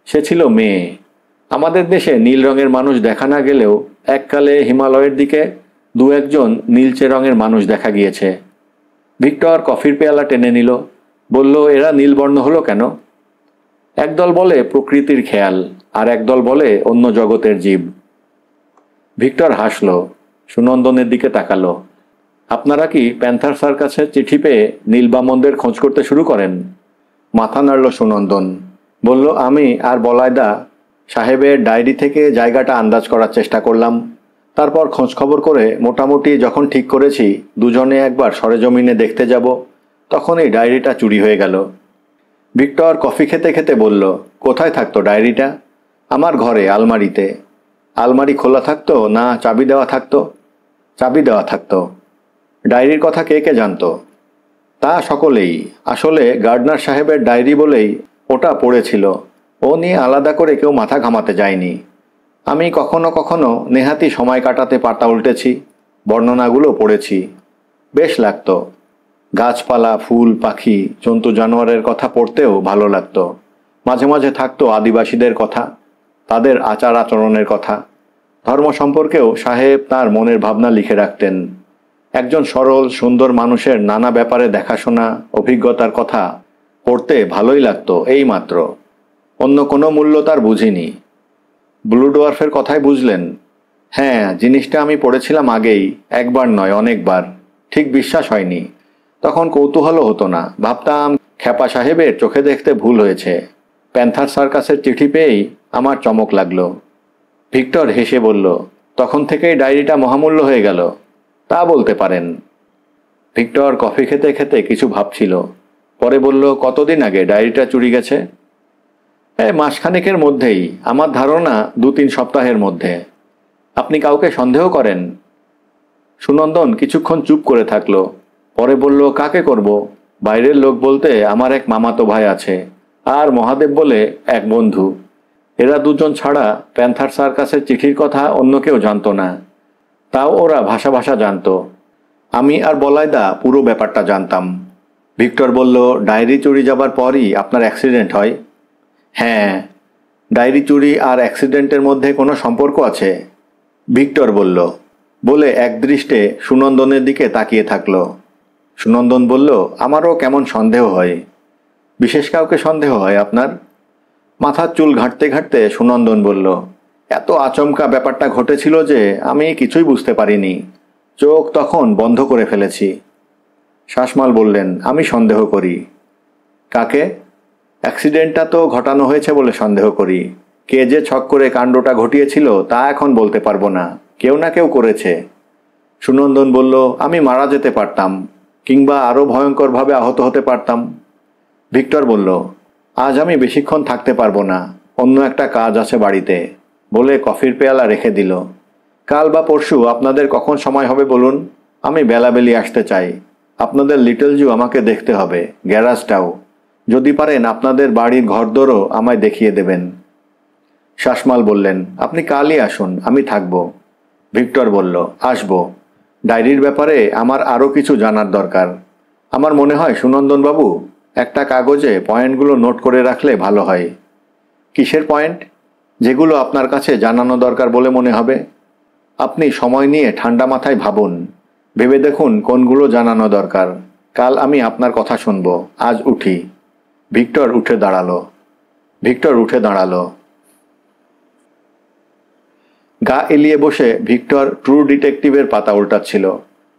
সে ছিল মেয়ে। আমাদের দেশে নীল রঙের মানুষ দেখা না গেলেও এককালে হিমালয়ের দিকে 2-1জন নীলচে রঙের মানুষ দেখা গিয়েছে। ভিক্টর কফির পেয়ালা টেনে নিল, বলল, এরা নীলবর্ণ হলো কেন? একদল বলে প্রকৃতির খেয়াল, আর একদল বলে অন্য জগতের জীব। ভিক্টর হাসল, সুনন্দনের দিকে তাকালো। আপনারা কি প্যান্থার সার্কাসের চিঠি পেয়ে নীলবামনদের খোঁজ করতে শুরু করেন? মাথা নাড়ল সুনন্দন, বলল, আমি আর বলাইদা সাহেবের ডায়েরি থেকে জায়গাটা আন্দাজ করার চেষ্টা করলাম। তারপর খোঁজ খবর করে মোটামুটি যখন ঠিক করেছি দুজনে একবার সরেজমিনে দেখতে যাব, তখনই ডায়েরিটা চুরি হয়ে গেল। ভিক্টর কফি খেতে খেতে বলল, কোথায় থাকতো ডায়েরিটা? আমার ঘরে, আলমারিতে। আলমারি খোলা থাকতো না চাবি দেওয়া থাকতো? চাবি দেওয়া থাকতো। ডায়েরির কথা কে কে জানতো? তা সকলেই। আসলে গার্ডনার সাহেবের ডায়েরি বলেই ওটা পড়েছিল, ও নিয়ে আলাদা করে কেউ মাথা ঘামাতে যায়নি। আমি কখনো কখনো নেহাতি সময় কাটাতে পাতা উল্টেছি, বর্ণনাগুলো পড়েছি, বেশ লাগতো। গাছপালা, ফুল, পাখি, জন্তু জানোয়ারের কথা পড়তেও ভালো লাগতো। মাঝে মাঝে থাকতো আদিবাসীদের কথা, তাদের আচার আচরণের কথা। ধর্ম সম্পর্কেও সাহেব তার মনের ভাবনা লিখে রাখতেন। একজন সরল সুন্দর মানুষের নানা ব্যাপারে দেখাশোনা অভিজ্ঞতার কথা পড়তে ভালোই লাগতো, এই মাত্র। অন্য কোনো মূল্য তার বুঝিনি। ব্লু ডোয়ার্ফের কথাই বুঝলেন? হ্যাঁ, জিনিসটা আমি পড়েছিলাম আগেই, একবার নয় অনেকবার। ঠিক বিশ্বাস হয়নি। তখন কৌতূহলও হতো না, ভাবতাম খ্যাপা সাহেবের চোখে দেখতে ভুল হয়েছে। প্যান্থার সার্কাসের চিঠি পেয়েই আমার চমক লাগলো। ভিক্টর হেসে বলল, তখন থেকেই ডায়েরিটা মহামূল্য হয়ে গেল। তা বলতে পারেন। ভিক্টর কফি খেতে খেতে কিছু ভাবছিল। পরে বলল, কতদিন আগে ডায়েরিটা চুরি গেছে? মাসখানেকের মধ্যেই, আমার ধারণা 2-3 সপ্তাহের মধ্যে। আপনি কাউকে সন্দেহ করেন? সুনন্দন কিছুক্ষণ চুপ করে থাকলো। পরে বলল, কাকে করব? বাইরের লোক বলতে আমার এক মামাতো ভাই আছে, আর মহাদেব বলে এক বন্ধু। এরা দুজন ছাড়া প্যান্থার সার্কাসের চিঠির কথা অন্য কেউ জানতো না। তাও ওরা ভাষা ভাষা জানতো। আমি আর বলাইদা পুরো ব্যাপারটা জানতাম। ভিক্টর বলল, ডায়েরি চুরি যাবার পরই আপনার অ্যাক্সিডেন্ট হয়? হ্যাঁ। ডায়েরি চুরি আর অ্যাক্সিডেন্টের মধ্যে কোনো সম্পর্ক আছে? ভিক্টর বলল, বলে একদৃষ্টে সুনন্দনের দিকে তাকিয়ে থাকল। সুনন্দন বলল, আমারও কেমন সন্দেহ হয়। বিশেষ কাউকে সন্দেহ হয় আপনার? মাথার চুল ঘাঁটতে ঘাঁটতে সুনন্দন বলল, এত আচমকা ব্যাপারটা ঘটেছিল যে আমি কিছুই বুঝতে পারিনি। চোখ তখন বন্ধ করে ফেলেছি। শাসমাল বললেন, আমি সন্দেহ করি। কাকে? অ্যাক্সিডেন্টটা তো ঘটানো হয়েছে বলে সন্দেহ করি। কে যে ছক করে কাণ্ডটা ঘটিয়েছিল তা এখন বলতে পারবো না। কেউ না কেউ করেছে। সুনন্দন বলল, আমি মারা যেতে পারতাম, কিংবা আরও ভয়ঙ্করভাবে আহত হতে পারতাম। ভিক্টর বলল, আজ আমি বেশিক্ষণ থাকতে পারবো না, অন্য একটা কাজ আছে বাড়িতে, বলে কফির পেয়ালা রেখে দিল। কাল বা পরশু আপনাদের কখন সময় হবে বলুন, আমি বেলাবেলি আসতে চাই। আপনাদের লিটল জু আমাকে দেখতে হবে, গ্যারাজটাও। যদি পারেন আপনাদের বাড়ির ঘরদোরও আমায় দেখিয়ে দেবেন। শাসমাল বললেন, আপনি কালই আসুন, আমি থাকব। ভিক্টর বলল, আসব। ডায়েরির ব্যাপারে আমার আরও কিছু জানার দরকার। আমার মনে হয় সুনন্দনবাবু, একটা কাগজে পয়েন্টগুলো নোট করে রাখলে ভালো হয়। কিসের পয়েন্ট? যেগুলো আপনার কাছে জানানো দরকার বলে মনে হবে। আপনি সময় নিয়ে ঠান্ডা মাথায় ভাবুন, ভেবে দেখুন কোনগুলো জানানো দরকার। কাল আমি আপনার কথা শুনব। আজ উঠি। ভিক্টর উঠে দাঁড়ালো। গা এলিয়ে বসে ভিক্টর ট্রু ডিটেকটিভের পাতা উল্টাচ্ছিল।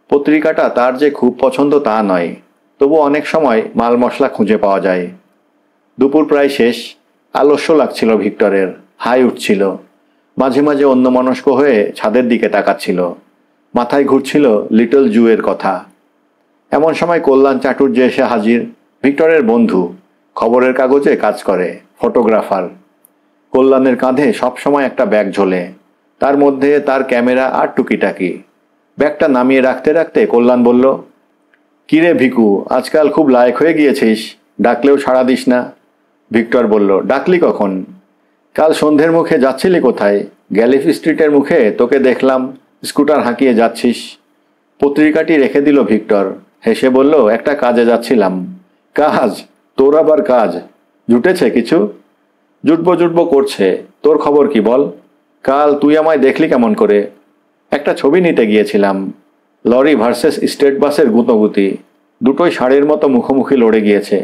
পত্রিকাটা তার যে খুব পছন্দ তা নয়, তবু অনেক সময় মাল মশলা খুঁজে পাওয়া যায়। দুপুর প্রায় শেষ। আলস্য লাগছিল ভিক্টরের, হাই উঠছিল। মাঝে মাঝে অন্যমনস্ক হয়ে ছাদের দিকে তাকাচ্ছিল। মাথায় ঘুরছিল লিটল জুয়ের কথা। এমন সময় কল্যাণ চাটুর্য এসে হাজির। ভিক্টরের বন্ধু, খবরের কাগজে কাজ করে, ফটোগ্রাফার। কল্যাণের কাঁধে সবসময় একটা ব্যাগ ঝোলে, তার মধ্যে তার ক্যামেরা আর টুকিটাকি। ব্যাগটা নামিয়ে রাখতে রাখতে কল্যাণ বলল, কিরে ভিকু, আজকাল খুব লায়ক হয়ে গিয়েছিস, ডাকলেও সাড়া দিস না। ভিক্টর বলল, ডাকলি কখন? কাল সন্ধ্যের মুখে যাচ্ছিলি কোথায়? গ্যালিফ স্ট্রিটের মুখে তোকে দেখলাম, স্কুটার হাঁকিয়ে যাচ্ছিস। পত্রিকাটি রেখে দিল ভিক্টর, হেসে বলল, একটা কাজে যাচ্ছিলাম। কাজ? তোর আবার কাজ? জুটেছে কিছু? জুটবো করছে। তোর খবর কি বল? কাল তুই আমায় দেখলি কেমন করে? একটা ছবি নিতে গিয়েছিলাম। লরি ভার্সেস স্টেট বাসের গুঁতোগুতি, দুটোই ষাঁড়ের মতো মুখোমুখি লড়ে গিয়েছে।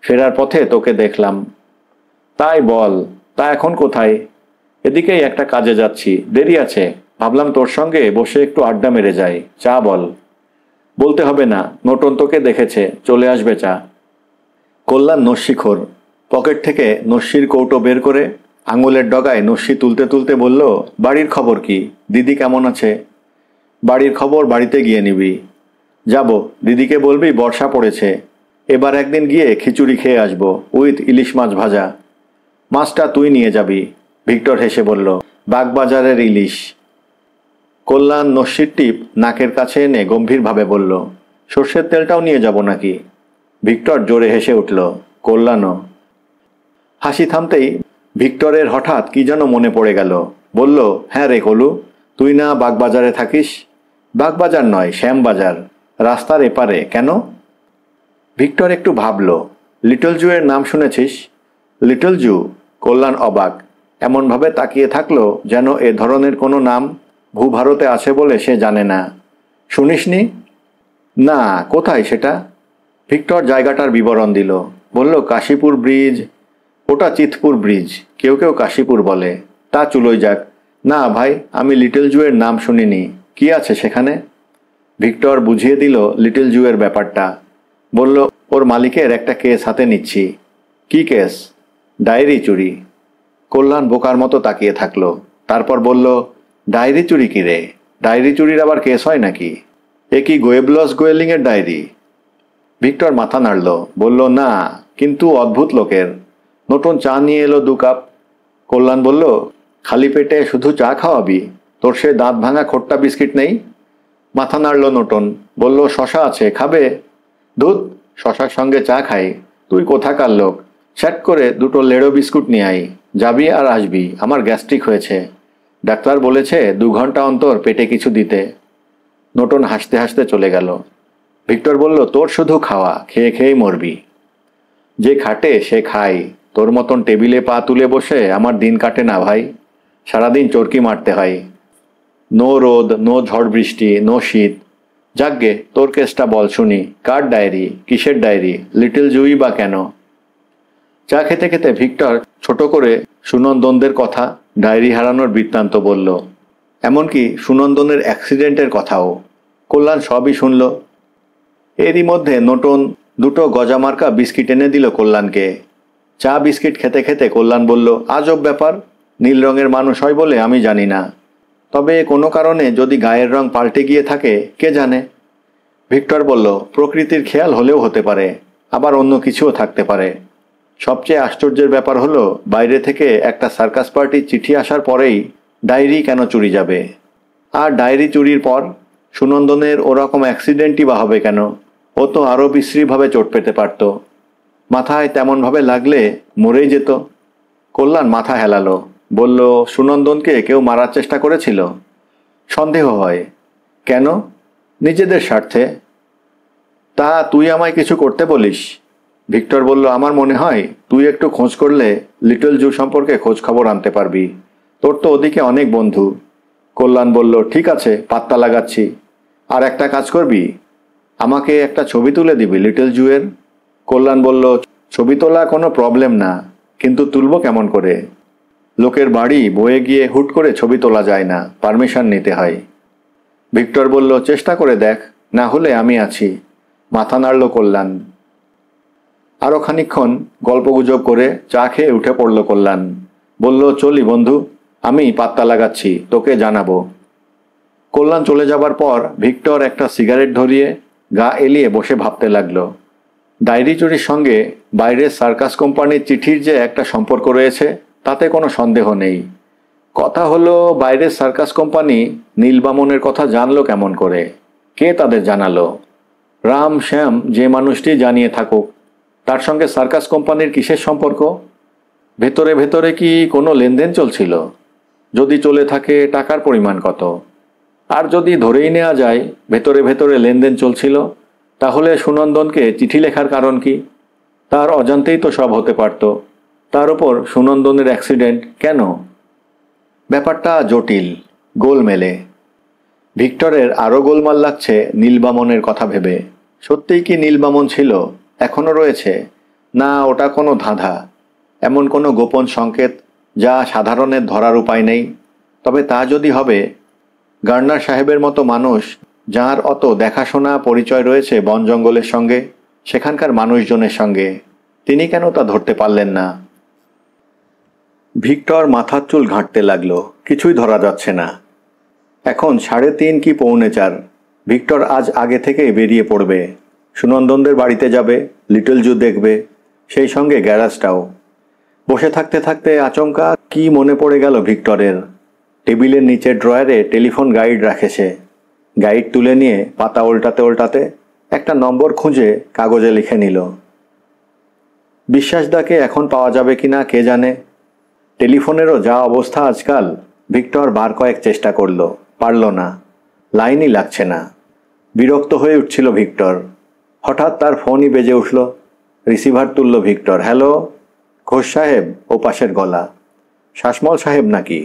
ফেরার পথে তোকে দেখলাম। তাই বল, তা এখন কোথায়? এদিকেই একটা কাজে যাচ্ছি, দেরি আছে। ভাবলাম তোর সঙ্গে বসে একটু আড্ডা মেরে যাই। চা বল। বলতে হবে না, নোটন তোকে দেখেছে, চলে আসবে চা। কল্যাণ নস্যিখোর। পকেট থেকে নস্যির কৌটো বের করে আঙুলের ডগায় নস্যি তুলতে তুলতে বলল, বাড়ির খবর কি? দিদি কেমন আছে? বাড়ির খবর বাড়িতে গিয়ে নিবি। যাব, দিদিকে বলবি বর্ষা পড়েছে, এবার একদিন গিয়ে খিচুড়ি খেয়ে আসবো, উইথ ইলিশ মাছ ভাজা। মাছটা তুই নিয়ে যাবি। ভিক্টর হেসে বলল, বাগবাজারের ইলিশ। কল্যাণ নস্যির টিপ নাকের কাছে এনে গম্ভীরভাবে বলল, সর্ষের তেলটাও নিয়ে যাব নাকি? ভিক্টর জোরে হেসে উঠল, কল্যাণও। হাসি থামতেই ভিক্টরের হঠাৎ কি যেন মনে পড়ে গেল। বলল, হ্যাঁ রে কলু, তুই না বাগবাজারে থাকিস? বাগবাজার নয়, শ্যামবাজার, রাস্তার এপারে। কেন? ভিক্টর একটু ভাবল। লিটল জুয়ের নাম শুনেছিস? লিটল জু? কল্যাণ অবাক। এমনভাবে তাকিয়ে থাকলো যেন এ ধরনের কোনো নাম ভূভারতে আছে বলে সে জানে না। শুনিসনি? না, কোথায় সেটা? ভিক্টর জায়গাটার বিবরণ দিল। বলল, কাশীপুর ব্রিজ। ওটা চিতপুর ব্রিজ, কেউ কেউ কাশীপুর বলে। তা চুলোই যাক। না ভাই, আমি লিটল জুয়ের নাম শুনিনি। কি আছে সেখানে? ভিক্টর বুঝিয়ে দিল লিটল জুয়ের ব্যাপারটা। বলল, ওর মালিকের একটা কেস হাতে নিচ্ছি। কি কেস? ডায়েরি চুরি। কল্যাণ বোকার মতো তাকিয়ে থাকলো। তারপর বলল, ডায়েরি চুরি কি রে? ডায়েরি চুরির আবার কেস হয় নাকি? এ কি গোয়েবলস গোয়েলিংয়ের ডায়েরি? ভিক্টর মাথা নাড়ল। বলল, না, কিন্তু অদ্ভুত লোকের। নতুন চা নিয়ে এলো 2 কাপ। কল্যাণ বলল, খালি পেটে শুধু চা খাওয়াবি? তোর সে দাঁত ভাঙা খোট্টা বিস্কিট নেই? মাথা নাড়ল নটন। বলল, শশা আছে, খাবে? দুধ, শশার সঙ্গে চা খাই? তুই কোথাকার লোক! স্যাট করে 2টো লেড়ো বিস্কুট নিয়ে আই। যাবি আর আসবি, আমার গ্যাস্ট্রিক হয়েছে। ডাক্তার বলেছে 2 ঘন্টা অন্তর পেটে কিছু দিতে। নটন হাসতে হাসতে চলে গেল। ভিক্টর বলল, তোর শুধু খাওয়া, খেয়ে খেয়েই মরবি। যে খাটে সে খায়। তোর মতন টেবিলে পা তুলে বসে আমার দিন কাটে না ভাই। সারাদিন চরকি মারতে হয়। নো রোদ, নো ঝড় বৃষ্টি, নো শীত। যাকগে, তোর কেসটা বল শুনি। কার ডায়েরি? কিসের ডায়েরি? লিটল জুই বা কেন? চা খেতে খেতে ভিক্টর ছোট করে সুনন্দনদের কথা, ডায়েরি হারানোর বৃত্তান্ত বলল। এমনকি সুনন্দনের অ্যাক্সিডেন্টের কথাও। কল্যাণ সবই শুনল। এরই মধ্যে নটন 2টো গজামার্কা বিস্কিট এনে দিল কল্যাণকে। চা বিস্কিট খেতে খেতে কল্যাণ বলল, আজব ব্যাপার। নীল রঙের মানুষ হয় বলে আমি জানি না। তবে কোনো কারণে যদি গায়ের রং পাল্টে গিয়ে থাকে কে জানে। ভিক্টর বলল, প্রকৃতির খেয়াল হলেও হতে পারে, আবার অন্য কিছুও থাকতে পারে। সবচেয়ে আশ্চর্যের ব্যাপার হলো, বাইরে থেকে একটা সার্কাস পার্টির চিঠি আসার পরেই ডায়েরি কেন চুরি যাবে? আর ডায়েরি চুরির পর সুনন্দনের ওরকম অ্যাক্সিডেন্টই বা হবে কেন? ও তো আরও বিশ্রীভাবে চোট পেতে পারত। মাথায় তেমনভাবে লাগলে মরেই যেত। কল্যাণ মাথা হেলালো। বলল, সুনন্দনকে কেউ মারার চেষ্টা করেছিল? সন্দেহ হয়। কেন? নিজেদের স্বার্থে। তা তুই আমায় কিছু করতে বলিস? ভিক্টর বলল, আমার মনে হয় তুই একটু খোঁজ করলে লিটল জু সম্পর্কে খোঁজ খবর আনতে পারবি। তোর তো ওদিকে অনেক বন্ধু। কল্যাণ বলল, ঠিক আছে, পাত্তা লাগাচ্ছি। আর একটা কাজ করবি, আমাকে একটা ছবি তুলে দিবি লিটল জুয়ের। কল্যাণ বলল, ছবি তোলা কোনো প্রবলেম না, কিন্তু তুলব কেমন করে? লোকের বাড়ি বয়ে গিয়ে হুট করে ছবি তোলা যায় না, পারমিশন নিতে হয়। ভিক্টর বলল, চেষ্টা করে দেখ, না হলে আমি আছি। মাথা নাড়ল কল্যাণ। আরও খানিকক্ষণ গল্পগুজব করে চা খেয়ে উঠে পড়ল কল্যাণ। বলল, চলি বন্ধু, আমি পাত্তা লাগাচ্ছি, তোকে জানাবো। কল্যাণ চলে যাবার পর ভিক্টর একটা সিগারেট ধরিয়ে গা এলিয়ে বসে ভাবতে লাগলো। ডায়েরি চুরির সঙ্গে বাইরের সার্কাস কোম্পানির চিঠির যে একটা সম্পর্ক রয়েছে তাতে কোনো সন্দেহ নেই। কথা হলো, বাইরের সার্কাস কোম্পানি নীলবামনের কথা জানলো কেমন করে? কে তাদের জানালো? রাম শ্যাম যে মানুষটি জানিয়ে থাকুক, তার সঙ্গে সার্কাস কোম্পানির কিসের সম্পর্ক? ভেতরে ভেতরে কি কোনো লেনদেন চলছিল? যদি চলে থাকে, টাকার পরিমাণ কত? আর যদি ধরেই নেওয়া যায় ভেতরে ভেতরে লেনদেন চলছিল, তাহলে সুনন্দনকে চিঠি লেখার কারণ কি? তার অজান্তেই তো সব হতে পারত। তার উপর সুনন্দনের অ্যাক্সিডেন্ট কেন? ব্যাপারটা জটিল, গোলমেলে। ভিক্টরের আরও গোলমাল লাগছে নীলবামনের কথা ভেবে। সত্যিই কি নীলবামন ছিল, এখনও রয়েছে? না ওটা কোনো ধাঁধা, এমন কোনো গোপন সংকেত যা সাধারণের ধরার উপায় নেই? তবে তা যদি হবে, গার্নার সাহেবের মতো মানুষ, যার অত দেখাশোনা পরিচয় রয়েছে বন জঙ্গলের সঙ্গে, সেখানকার মানুষজনের সঙ্গে, তিনি কেন তা ধরতে পারলেন না? ভিক্টর মাথার চুল ঘাঁটতে লাগলো। কিছুই ধরা যাচ্ছে না। এখন 3:30 কি 4:45। ভিক্টর আজ আগে থেকেই বেরিয়ে পড়বে। সুনন্দনদের বাড়িতে যাবে, লিটল জু দেখবে, সেই সঙ্গে গ্যারাজটাও। বসে থাকতে থাকতে আচমকা কি মনে পড়ে গেল ভিক্টরের। টেবিলের নিচের ড্রয়ারে টেলিফোন গাইড রাখেছে। গাইড তুলে নিয়ে পাতা উল্টাতে উল্টাতে একটা নম্বর খুঁজে কাগজে লিখে নিল। বিশ্বাসদাকে এখন পাওয়া যাবে কিনা কে জানে। টেলিফোনেরও যা অবস্থা আজকাল। ভিক্টর বার কয়েক চেষ্টা করল, পারল না। লাইনই লাগছে না। বিরক্ত হয়ে উঠছিল ভিক্টর। হঠাৎ তার ফোনই বেজে উঠল। রিসিভার তুলল ভিক্টর। হ্যালো, ঘোষ সাহেব? ও পাশের গলা। শাসমল সাহেব নাকি?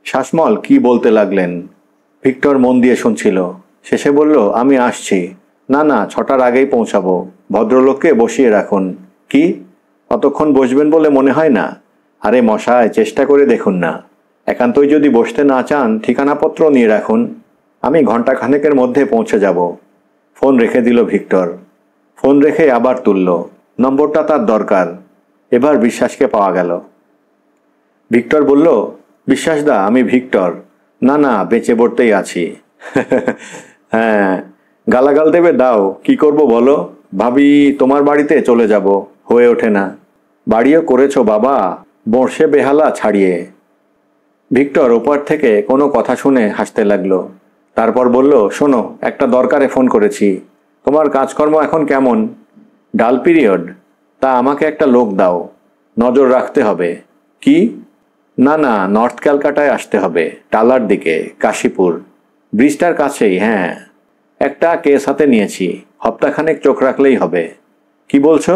শাসমল কি বলতে লাগলেন? ভিক্টর মন দিয়ে শুনছিল। শেষে বলল, আমি আসছি। না না, 6টার আগেই পৌঁছাবো। ভদ্রলোককে বসিয়ে রাখুন। কি, অতক্ষণ বসবেন বলে মনে হয় না? আরে মশাই, চেষ্টা করে দেখুন না। একান্তই যদি বসতে না চান ঠিকানাপত্র নিয়ে রাখুন, আমি ঘণ্টাখানেকের মধ্যে পৌঁছে যাব। ফোন রেখে দিল ভিক্টর। ফোন রেখে আবার তুলল। নম্বরটা তার দরকার। এবার বিশ্বাসকে পাওয়া গেল। ভিক্টর বলল, বিশ্বাসদা, আমি ভিক্টর। না না, বেঁচে পড়তেই আছি। হ্যাঁ, গালাগাল দেবে দাও, কি করব বলো? ভাবি তোমার বাড়িতে চলে যাব, হয়ে ওঠে না। বাড়িও করেছো বাবা, বর্ষে বেহালা ছাড়িয়ে। ভিক্টর ওপার থেকে কোনো কথা শুনে হাসতে লাগলো। তারপর বলল, শোনো, একটা দরকারে ফোন করেছি। তোমার কাজকর্ম এখন কেমন? ডাল পিরিয়ড? তা আমাকে একটা লোক দাও, নজর রাখতে হবে। কি? না না, নর্থ ক্যালকাটায় আসতে হবে, টালার দিকে, কাশীপুর ব্রিজটার কাছেই। হ্যাঁ, একটা কেস হাতে নিয়েছি, হপ্তাখানেক চোখ রাখলেই হবে। কি বলছো?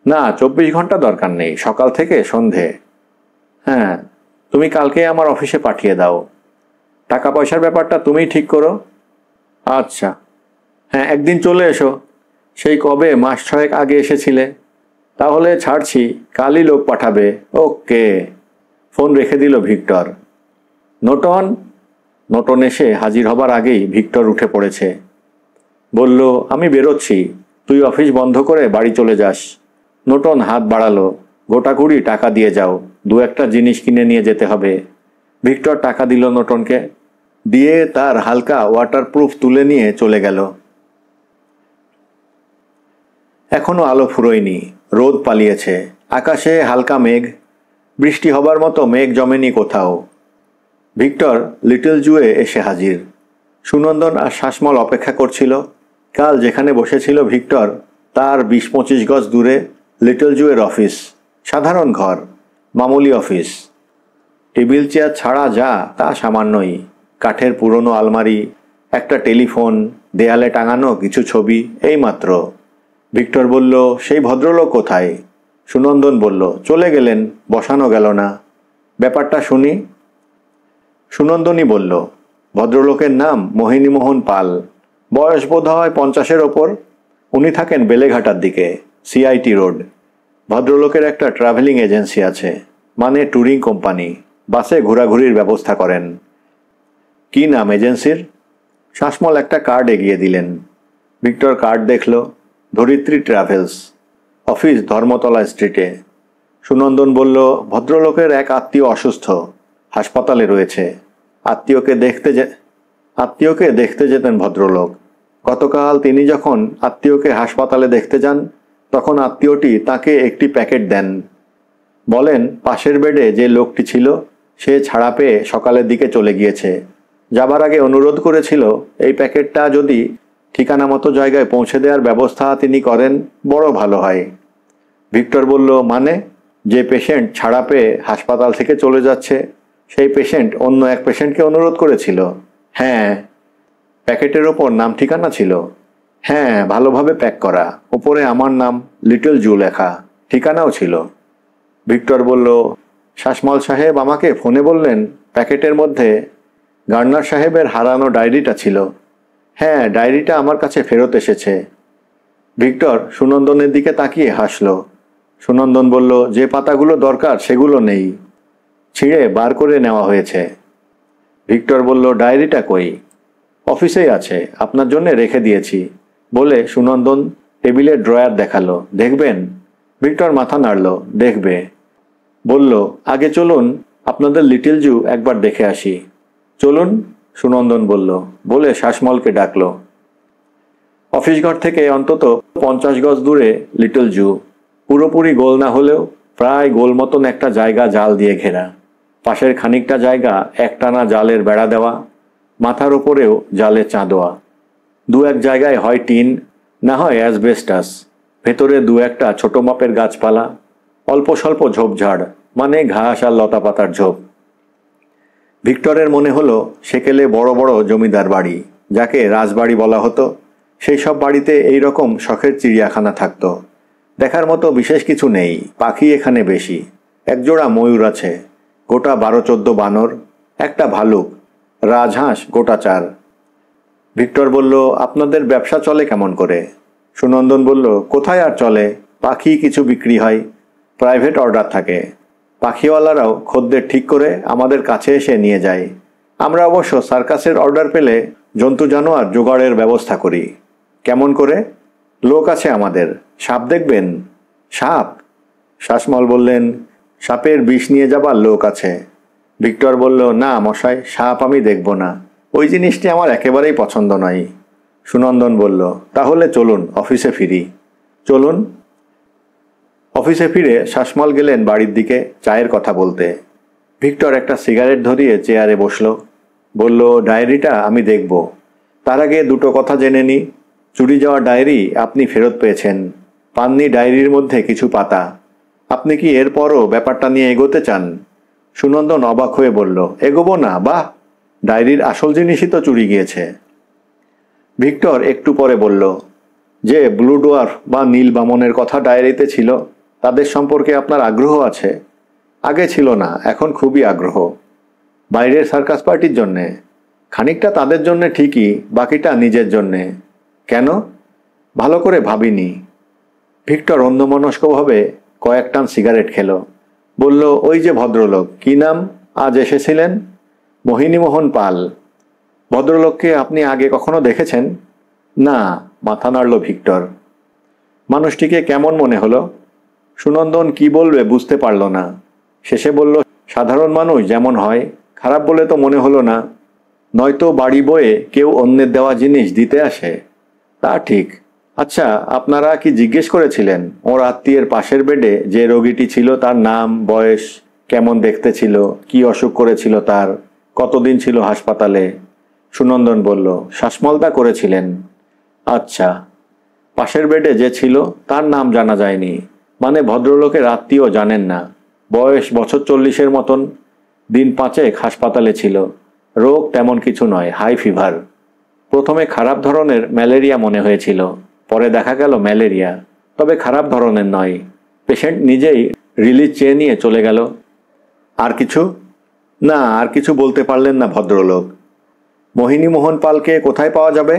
না, 24 ঘন্টা দরকার নেই, সকাল থেকে সন্ধে। হ্যাঁ, তুমি কালকে আমার অফিসে পাঠিয়ে দাও। টাকা পয়সার ব্যাপারটা তুমিই ঠিক করো। আচ্ছা। হ্যাঁ, একদিন চলে এসো। সেই কবে মাস 6 আগে এসেছিলে। তাহলে ছাড়ছি, কালই লোক পাঠাবে। ওকে। ফোন রেখে দিল ভিক্টর। নোটন। নোটন এসে হাজির হবার আগেই ভিক্টর উঠে পড়েছে। বলল, আমি বেরোচ্ছি, তুই অফিস বন্ধ করে বাড়ি চলে যাস। নোটন হাত বাড়ালো। গোটাকুড়ি টাকা দিয়ে যাও, 2-1টা জিনিস কিনে নিয়ে যেতে হবে। ভিক্টর টাকা দিল নোটনকে, দিয়ে তার হালকা ওয়াটারপ্রুফ তুলে নিয়ে চলে গেল। এখনো আলো ফুরোয়নি, রোদ পালিয়েছে। আকাশে হালকা মেঘ, বৃষ্টি হবার মতো মেঘ জমেনি কোথাও। ভিক্টর লিটল জুয়ে এসে হাজির। সুনন্দন আর শাসমল অপেক্ষা করছিল। কাল যেখানে বসেছিল ভিক্টর, তার 20-25 গজ দূরে লিটল জুয়ের অফিস। সাধারণ ঘর, মামুলি অফিস। টেবিল চেয়ার ছাড়া যা তা সামান্যই। কাঠের পুরনো আলমারি, একটা টেলিফোন, দেয়ালে টাঙানো কিছু ছবি, এইমাত্র। ভিক্টর বলল, সেই ভদ্রলোক কোথায়? সুনন্দন বলল, চলে গেলেন, বসানো গেল না। ব্যাপারটা শুনি। সুনন্দনই বলল, ভদ্রলোকের নাম মোহিনীমোহন পাল, বয়স বোধ হয় 50-এর ওপর। উনি থাকেন বেলেঘাটার দিকে, সিআইটি রোড। ভদ্রলোকের একটা ট্রাভেলিং এজেন্সি আছে, মানে ট্যুরিং কোম্পানি, বাসে ঘোরাঘুরির ব্যবস্থা করেন। কি নাম এজেন্সির? শাসমল একটা কার্ড এগিয়ে দিলেন। ভিক্টর কার্ড দেখল, ধরিত্রী ট্রাভেলস, অফিস ধর্মতলা স্ট্রিটে। সুনন্দন বলল, ভদ্রলোকের এক আত্মীয় অসুস্থ, হাসপাতালে রয়েছে। আত্মীয়কে দেখতে যেতেন ভদ্রলোক। গতকাল তিনি যখন আত্মীয়কে হাসপাতালে দেখতে যান, তখন আত্মীয়টি তাকে একটি প্যাকেট দেন। বলেন, পাশের বেডে যে লোকটি ছিল সে ছাড়া পেয়ে সকালের দিকে চলে গিয়েছে। যাবার আগে অনুরোধ করেছিল এই প্যাকেটটা যদি ঠিকানা মতো জায়গায় পৌঁছে দেওয়ার ব্যবস্থা তিনি করেন, বড় ভালো হয়। ভিক্টর বলল, মানে? যে পেশেন্ট ছাড়া পেয়ে হাসপাতাল থেকে চলে যাচ্ছে, সেই পেশেন্ট অন্য এক পেশেন্টকে অনুরোধ করেছিল। হ্যাঁ। প্যাকেটের ওপর নাম ঠিকানা ছিল। হ্যাঁ, ভালোভাবে প্যাক করা, ওপরে আমার নাম লিটল জু লেখা, ঠিকানাও ছিল। ভিক্টর বলল, শাসমল সাহেব আমাকে ফোনে বললেন প্যাকেটের মধ্যে গার্নার সাহেবের হারানো ডায়েরিটা ছিল। হ্যাঁ, ডায়েরিটা আমার কাছে ফেরত এসেছে। ভিক্টর সুনন্দনের দিকে তাকিয়ে হাসল। সুনন্দন বলল, যে পাতাগুলো দরকার সেগুলো নেই, ছিঁড়ে বার করে নেওয়া হয়েছে। ভিক্টর বলল, ডায়েরিটা কই? অফিসেই আছে, আপনার জন্য রেখে দিয়েছি, বলে সুনন্দন টেবিলের ড্রয়ার দেখালো। দেখবেন? ভিক্টর মাথা নাড়ল, দেখবে। বলল, আগে চলুন আপনাদের লিটল জু একবার দেখে আসি। চলুন, সুনন্দন বলল, বলে শাসমলকে ডাকল। অফিস ঘর থেকে অন্তত 50 গজ দূরে লিটল জু। পুরোপুরি গোল না হলেও প্রায় গোল মতন একটা জায়গা জাল দিয়ে ঘেরা। পাশের খানিকটা জায়গা একটানা জালের বেড়া দেওয়া, মাথার ওপরেও জালে চাঁদোয়া। 2-1 জায়গায় হয় টিন, না হয় অ্যাসবেস্টাস। ভেতরে 2-1টা ছোট মাপের গাছপালা, অল্প স্বল্প ঝোপঝাড়, মানে ঘাস আর লতাপাতার ঝোপ। ভিক্টরের মনে হলো সেকেলে বড় বড় জমিদার বাড়ি, যাকে রাজবাড়ি বলা হতো, সেই সব বাড়িতে এই রকম শখের চিড়িয়াখানা থাকতো। দেখার মতো বিশেষ কিছু নেই, পাখি এখানে বেশি। একজোড়া ময়ূর আছে, গোটা 12-14 বানর, একটা ভালুক, রাজহাঁস গোটা 4। ভিক্টর বলল, আপনাদের ব্যবসা চলে কেমন করে? সুনন্দন বলল, কোথায় আর চলে, পাখি কিছু বিক্রি হয়, প্রাইভেট অর্ডার থাকে। পাখিওয়ালারাও খদ্দের ঠিক করে আমাদের কাছে এসে নিয়ে যায়। আমরা অবশ্য সার্কাসের অর্ডার পেলে জন্তু জানোয়ার জোগাড়ের ব্যবস্থা করি। কেমন করে? লোক আছে আমাদের। সাপ দেখবেন? সাপ? শাসমল বললেন, সাপের বিষ নিয়ে যাবার লোক আছে। ভিক্টর বলল, না মশাই, সাপ আমি দেখব না, ওই জিনিসটি আমার একেবারেই পছন্দ নয়। সুনন্দন বলল, তাহলে চলুন অফিসে ফিরি। চলুন। অফিসে ফিরে শাসমল গেলেন বাড়ির দিকে চায়ের কথা বলতে। ভিক্টর একটা সিগারেট ধরিয়ে চেয়ারে বসল। বলল, ডায়েরিটা আমি দেখব, তার আগে দুটো কথা জেনে নিই। চুরি যাওয়া ডায়েরি আপনি ফেরত পেয়েছেন, পাননি ডায়েরির মধ্যে কিছু পাতা। আপনি কি এরপরও ব্যাপারটা নিয়ে এগোতে চান? সুনন্দন অবাক হয়ে বলল, এগোবো না? বাহ, ডায়েরির আসল জিনিসই তো চুরি গিয়েছে। ভিক্টর একটু পরে বলল, যে ব্লু ডোয়ার্ফ বা নীল বামনের কথা ডায়েরিতে ছিল, তাদের সম্পর্কে আপনার আগ্রহ আছে? আগে ছিল না, এখন খুবই আগ্রহ। বাইরের সার্কাস পার্টির জন্যে? খানিকটা তাদের জন্যে ঠিকই, বাকিটা নিজের জন্যে। কেন? ভালো করে ভাবিনি। ভিক্টর অন্যমনস্কভাবে কয়েক টান সিগারেট খেল। বলল, ওই যে ভদ্রলোক, কি নাম, আজ এসেছিলেন? মোহিনীমোহন পাল। ভদ্রলোককে আপনি আগে কখনো দেখেছেন? না, মাথা নাড়ল ভিক্টর। মানুষটিকে কেমন মনে হলো? সুনন্দন কি বলবে বুঝতে পারল না। শেষে বলল, সাধারণ মানুষ যেমন হয়, খারাপ বলে তো মনে হলো না। নয়তো বাড়ি বয়ে কেউ অন্যের দেওয়া জিনিস দিতে আসে। তা ঠিক। আচ্ছা, আপনারা কি জিজ্ঞেস করেছিলেন ওর আত্মীয়ের পাশের বেডে যে রোগীটি ছিল তার নাম, বয়স, কেমন দেখতে ছিল, কি অসুখ করেছিল তার, কতদিন ছিল হাসপাতালে? সুনন্দন বলল, শাসমলদা করেছিলেন। আচ্ছা। পাশের বেডে যে ছিল তার নাম জানা যায়নি, মানে ভদ্রলোকের আত্মীয় জানেন না। বয়স বছর 40-এর মতন, দিন 5 হাসপাতালে ছিল। রোগ তেমন কিছু নয়, হাই ফিভার। প্রথমে খারাপ ধরনের ম্যালেরিয়া মনে হয়েছিল, পরে দেখা গেল ম্যালেরিয়া, তবে খারাপ ধরনের নয়। পেশেন্ট নিজেই রিলিজ চেয়ে নিয়ে চলে গেল। আর কিছু? না, আর কিছু বলতে পারলেন না ভদ্রলোক। মোহিনীমোহন পালকে কোথায় পাওয়া যাবে?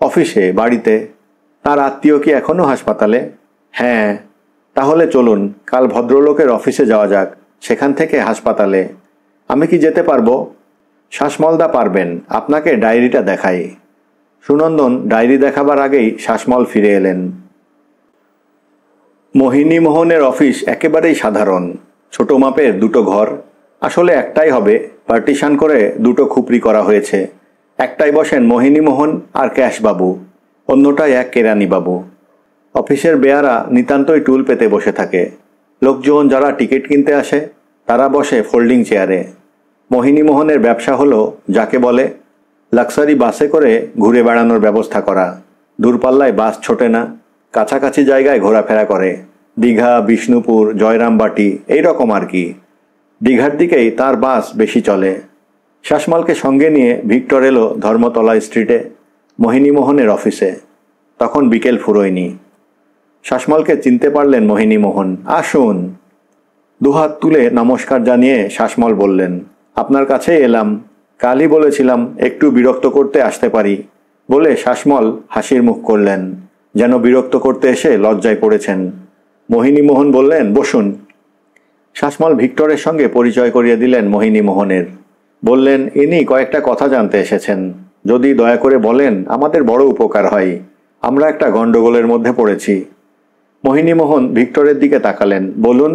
অফিসে, বাড়িতে। তার আত্মীয় কি এখনও হাসপাতালে? হ্যাঁ। তাহলে চলুন, কাল ভদ্রলোকের অফিসে যাওয়া যাক, সেখান থেকে হাসপাতালে। আমি কি যেতে পারবো? শাসমলদা পারবেন, আপনাকে ডায়েরিটা দেখাই। সুনন্দন ডায়েরি দেখাবার আগেই শাসমল ফিরে এলেন। মোহিনীমোহনের অফিস একেবারেই সাধারণ, ছোট মাপের দুটো ঘর, আসলে একটাই হবে, পার্টিশন করে দুটো খুপড়ি করা হয়েছে। একটাই বসেন মোহিনীমোহন আর ক্যাশবাবু, অন্যটায় এক কেরানিবাবু। অফিসের বেয়ারা নিতান্তই টুল পেতে বসে থাকে। লোকজন যারা টিকিট কিনতে আসে তারা বসে ফোল্ডিং চেয়ারে। মোহিনীমোহনের ব্যবসা হলো যাকে বলে লাক্সারি বাসে করে ঘুরে বেড়ানোর ব্যবস্থা করা। দূরপাল্লায় বাস ছোটে না, কাছাকাছি জায়গায় ঘোরাফেরা করে। দীঘা, বিষ্ণুপুর, জয়রামবাটি, এই রকম আর কি। দীঘার দিকেই তার বাস বেশি চলে। শাসমলকে সঙ্গে নিয়ে ভিক্টর এলো ধর্মতলা স্ট্রিটে মোহিনীমোহনের অফিসে। তখন বিকেল ফুরোয়নি। শাসমলকে চিনতে পারলেন মোহিনীমোহন। আসুন। দুহাত তুলে নমস্কার জানিয়ে শাসমল বললেন, আপনার কাছে এলাম, কালই বলেছিলাম একটু বিরক্ত করতে আসতে পারি। বলে শাসমল হাসির মুখ করলেন, যেন বিরক্ত করতে এসে লজ্জায় পড়েছেন। মোহিনীমোহন বললেন, বসুন। শাসমল ভিক্টরের সঙ্গে পরিচয় করিয়ে দিলেন মোহিনীমোহনের। বললেন, ইনি কয়েকটা কথা জানতে এসেছেন, যদি দয়া করে বলেন আমাদের বড় উপকার হয়, আমরা একটা গণ্ডগোলের মধ্যে পড়েছি। মোহিনীমোহন ভিক্টরের দিকে তাকালেন। বলুন।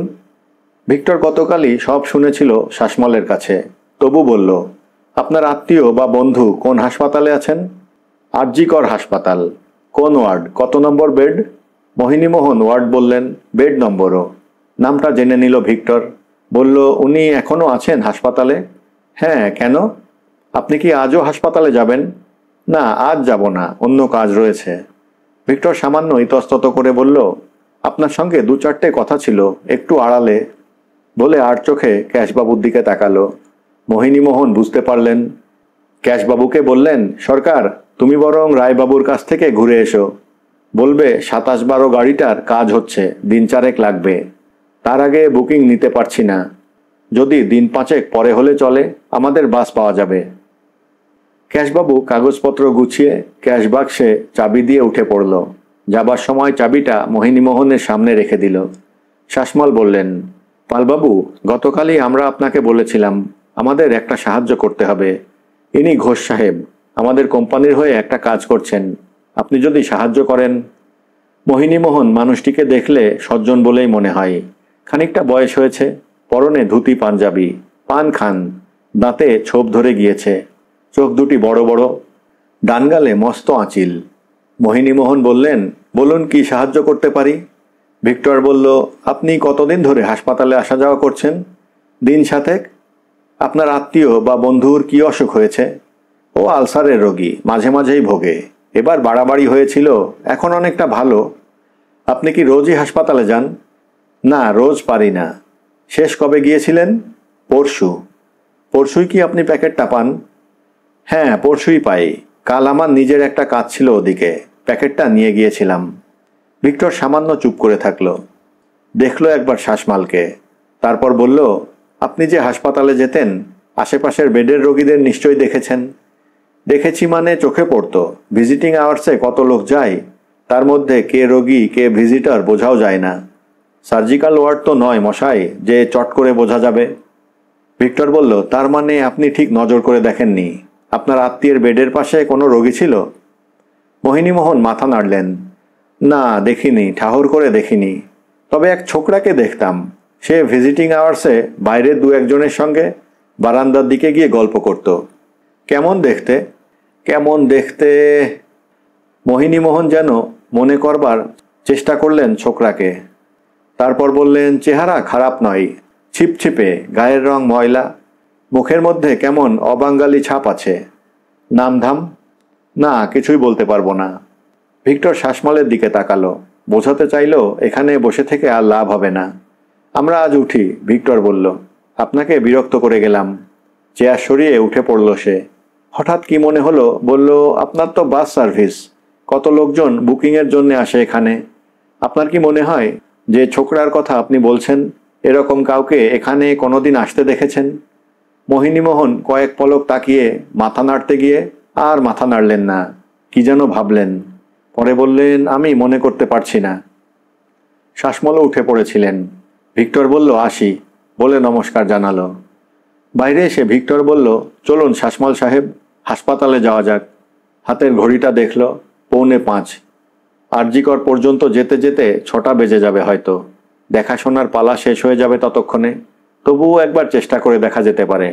ভিক্টর গতকালই সব শুনেছিল শাসমলের কাছে, তবু বলল, আপনার আত্মীয় বা বন্ধু কোন হাসপাতালে আছেন? আরজিকর হাসপাতাল। কোন ওয়ার্ড, কত নম্বর বেড? মোহিনীমোহন ওয়ার্ড বললেন, বেড নম্বরও। নামটা জেনে নিল ভিক্টর। বলল, উনি এখনও আছেন হাসপাতালে? হ্যাঁ, কেন? আপনি কি আজও হাসপাতালে যাবেন? না, আজ যাব না, অন্য কাজ রয়েছে। ভিক্টর সামান্য ইতস্তত করে বলল, আপনার সঙ্গে 2-4টে কথা ছিল, একটু আড়ালে। বলে আর চোখে ক্যাশবাবুর দিকে তাকালো। মোহিনীমোহন বুঝতে পারলেন। ক্যাশবাবুকে বললেন, সরকার তুমি বরং রায়বাবুর কাছ থেকে ঘুরে এসো। বলবে 27-12 গাড়িটার কাজ হচ্ছে, দিন 4 লাগবে। তার আগে বুকিং নিতে পারছি না। যদি দিন 5 পরে হলে চলে, আমাদের বাস পাওয়া যাবে। ক্যাশবাবু কাগজপত্র গুছিয়ে ক্যাশ বাক্সে চাবি দিয়ে উঠে পড়ল। যাবার সময় চাবিটা মোহিনীমোহনের সামনে রেখে দিল। শাসমল বললেন, পালবাবু, গতকালই আমরা আপনাকে বলেছিলাম আমাদের একটা সাহায্য করতে হবে। ইনি ঘোষ সাহেব আমাদের কোম্পানির হয়ে একটা কাজ করছেন, আপনি যদি সাহায্য করেন। মোহিনীমোহন মানুষটিকে দেখলে সজ্জন বলেই মনে হয়। খানিকটা বয়স হয়েছে, পরনে ধুতি পাঞ্জাবি, পান খান, দাঁতে ছোপ ধরে গিয়েছে, চোখ দুটি বড় বড়, ডানগালে মস্ত আঁচিল। মোহিনীমোহন বললেন, বলুন কি সাহায্য করতে পারি। ভিক্টর বলল, আপনি কতদিন ধরে হাসপাতালে আসা যাওয়া করছেন? দিন 7। আপনার আত্মীয় বা বন্ধুর কি অসুখ হয়েছে? ও আলসারের রোগী, মাঝে মাঝেই ভোগে, এবার বাড়াবাড়ি হয়েছিল, এখন অনেকটা ভালো। আপনি কি রোজই হাসপাতালে যান? না, রোজ পারি না। শেষ কবে গিয়েছিলেন? পরশু। পরশুই কি আপনি প্যাকেটটা পান? হ্যাঁ, পরশুই পাই। কাল আমার নিজের একটা কাজ ছিল, ওদিকে প্যাকেটটা নিয়ে গিয়েছিলাম। ভিক্টর সামান্য চুপ করে থাকল। দেখল একবার শাসমালকে, তারপর বলল, আপনি যে হাসপাতালে যেতেন, আশেপাশের বেডের রোগীদের নিশ্চয়ই দেখেছেন। দেখেছি মানে চোখে পড়তো, ভিজিটিং আওয়ার্সে কত লোক যায়, তার মধ্যে কে রোগী কে ভিজিটর বোঝাও যায় না। সার্জিক্যাল ওয়ার্ড তো নয় মশাই যে চট করে বোঝা যাবে। ভিক্টর বলল, তার মানে আপনি ঠিক নজর করে দেখেননি? আপনার আত্মীয়ের বেডের পাশে কোনো রোগী ছিল? মোহিনীমোহন মাথা নাড়লেন। না, দেখিনি, ঠাহর করে দেখিনি। তবে এক ছোকরাকে দেখতাম, সে ভিজিটিং আওয়ার্সে বাইরের 2-1জনের সঙ্গে বারান্দার দিকে গিয়ে গল্প করত। কেমন দেখতে? কেমন দেখতে? মোহিনীমোহন যেন মনে করবার চেষ্টা করলেন ছোকরাকে। তারপর বললেন, চেহারা খারাপ নয়, ছিপছিপে, গায়ের রং ময়লা, মুখের মধ্যে কেমন অবাঙ্গালি ছাপ আছে। নামধাম? না, কিছুই বলতে পারবো না। ভিক্টর শাসমলের দিকে তাকালো, বোঝাতে চাইল এখানে বসে থেকে আর লাভ হবে না। আমরা আজ উঠি, ভিক্টর বলল। আপনাকে বিরক্ত করে গেলাম। চেয়ার সরিয়ে উঠে পড়ল সে। হঠাৎ কি মনে হলো, বলল, আপনার তো বাস সার্ভিস, কত লোকজন বুকিংয়ের জন্য আসে এখানে। আপনার কি মনে হয় যে ছোকরার কথা আপনি বলছেন, এরকম কাউকে এখানে কোনোদিন আসতে দেখেছেন? মোহিনীমোহন কয়েক পলক তাকিয়ে মাথা নাড়তে গিয়ে আর মাথা নাড়লেন না, কি যেন ভাবলেন। পরে বললেন, আমি মনে করতে পারছি না। শাসমলও উঠে পড়েছিলেন। ভিক্টর বলল, আসি, বলে নমস্কার জানালো। বাইরে এসে ভিক্টর বলল, চলুন শাসমল সাহেব, হাসপাতালে যাওয়া যাক। হাতের ঘড়িটা দেখল, 4:45। আরজিকর পর্যন্ত যেতে যেতে 6টা বেজে যাবে হয়তো। দেখাশোনার পালা শেষ হয়ে যাবে ততক্ষণে। তবুও একবার চেষ্টা করে দেখা যেতে পারে।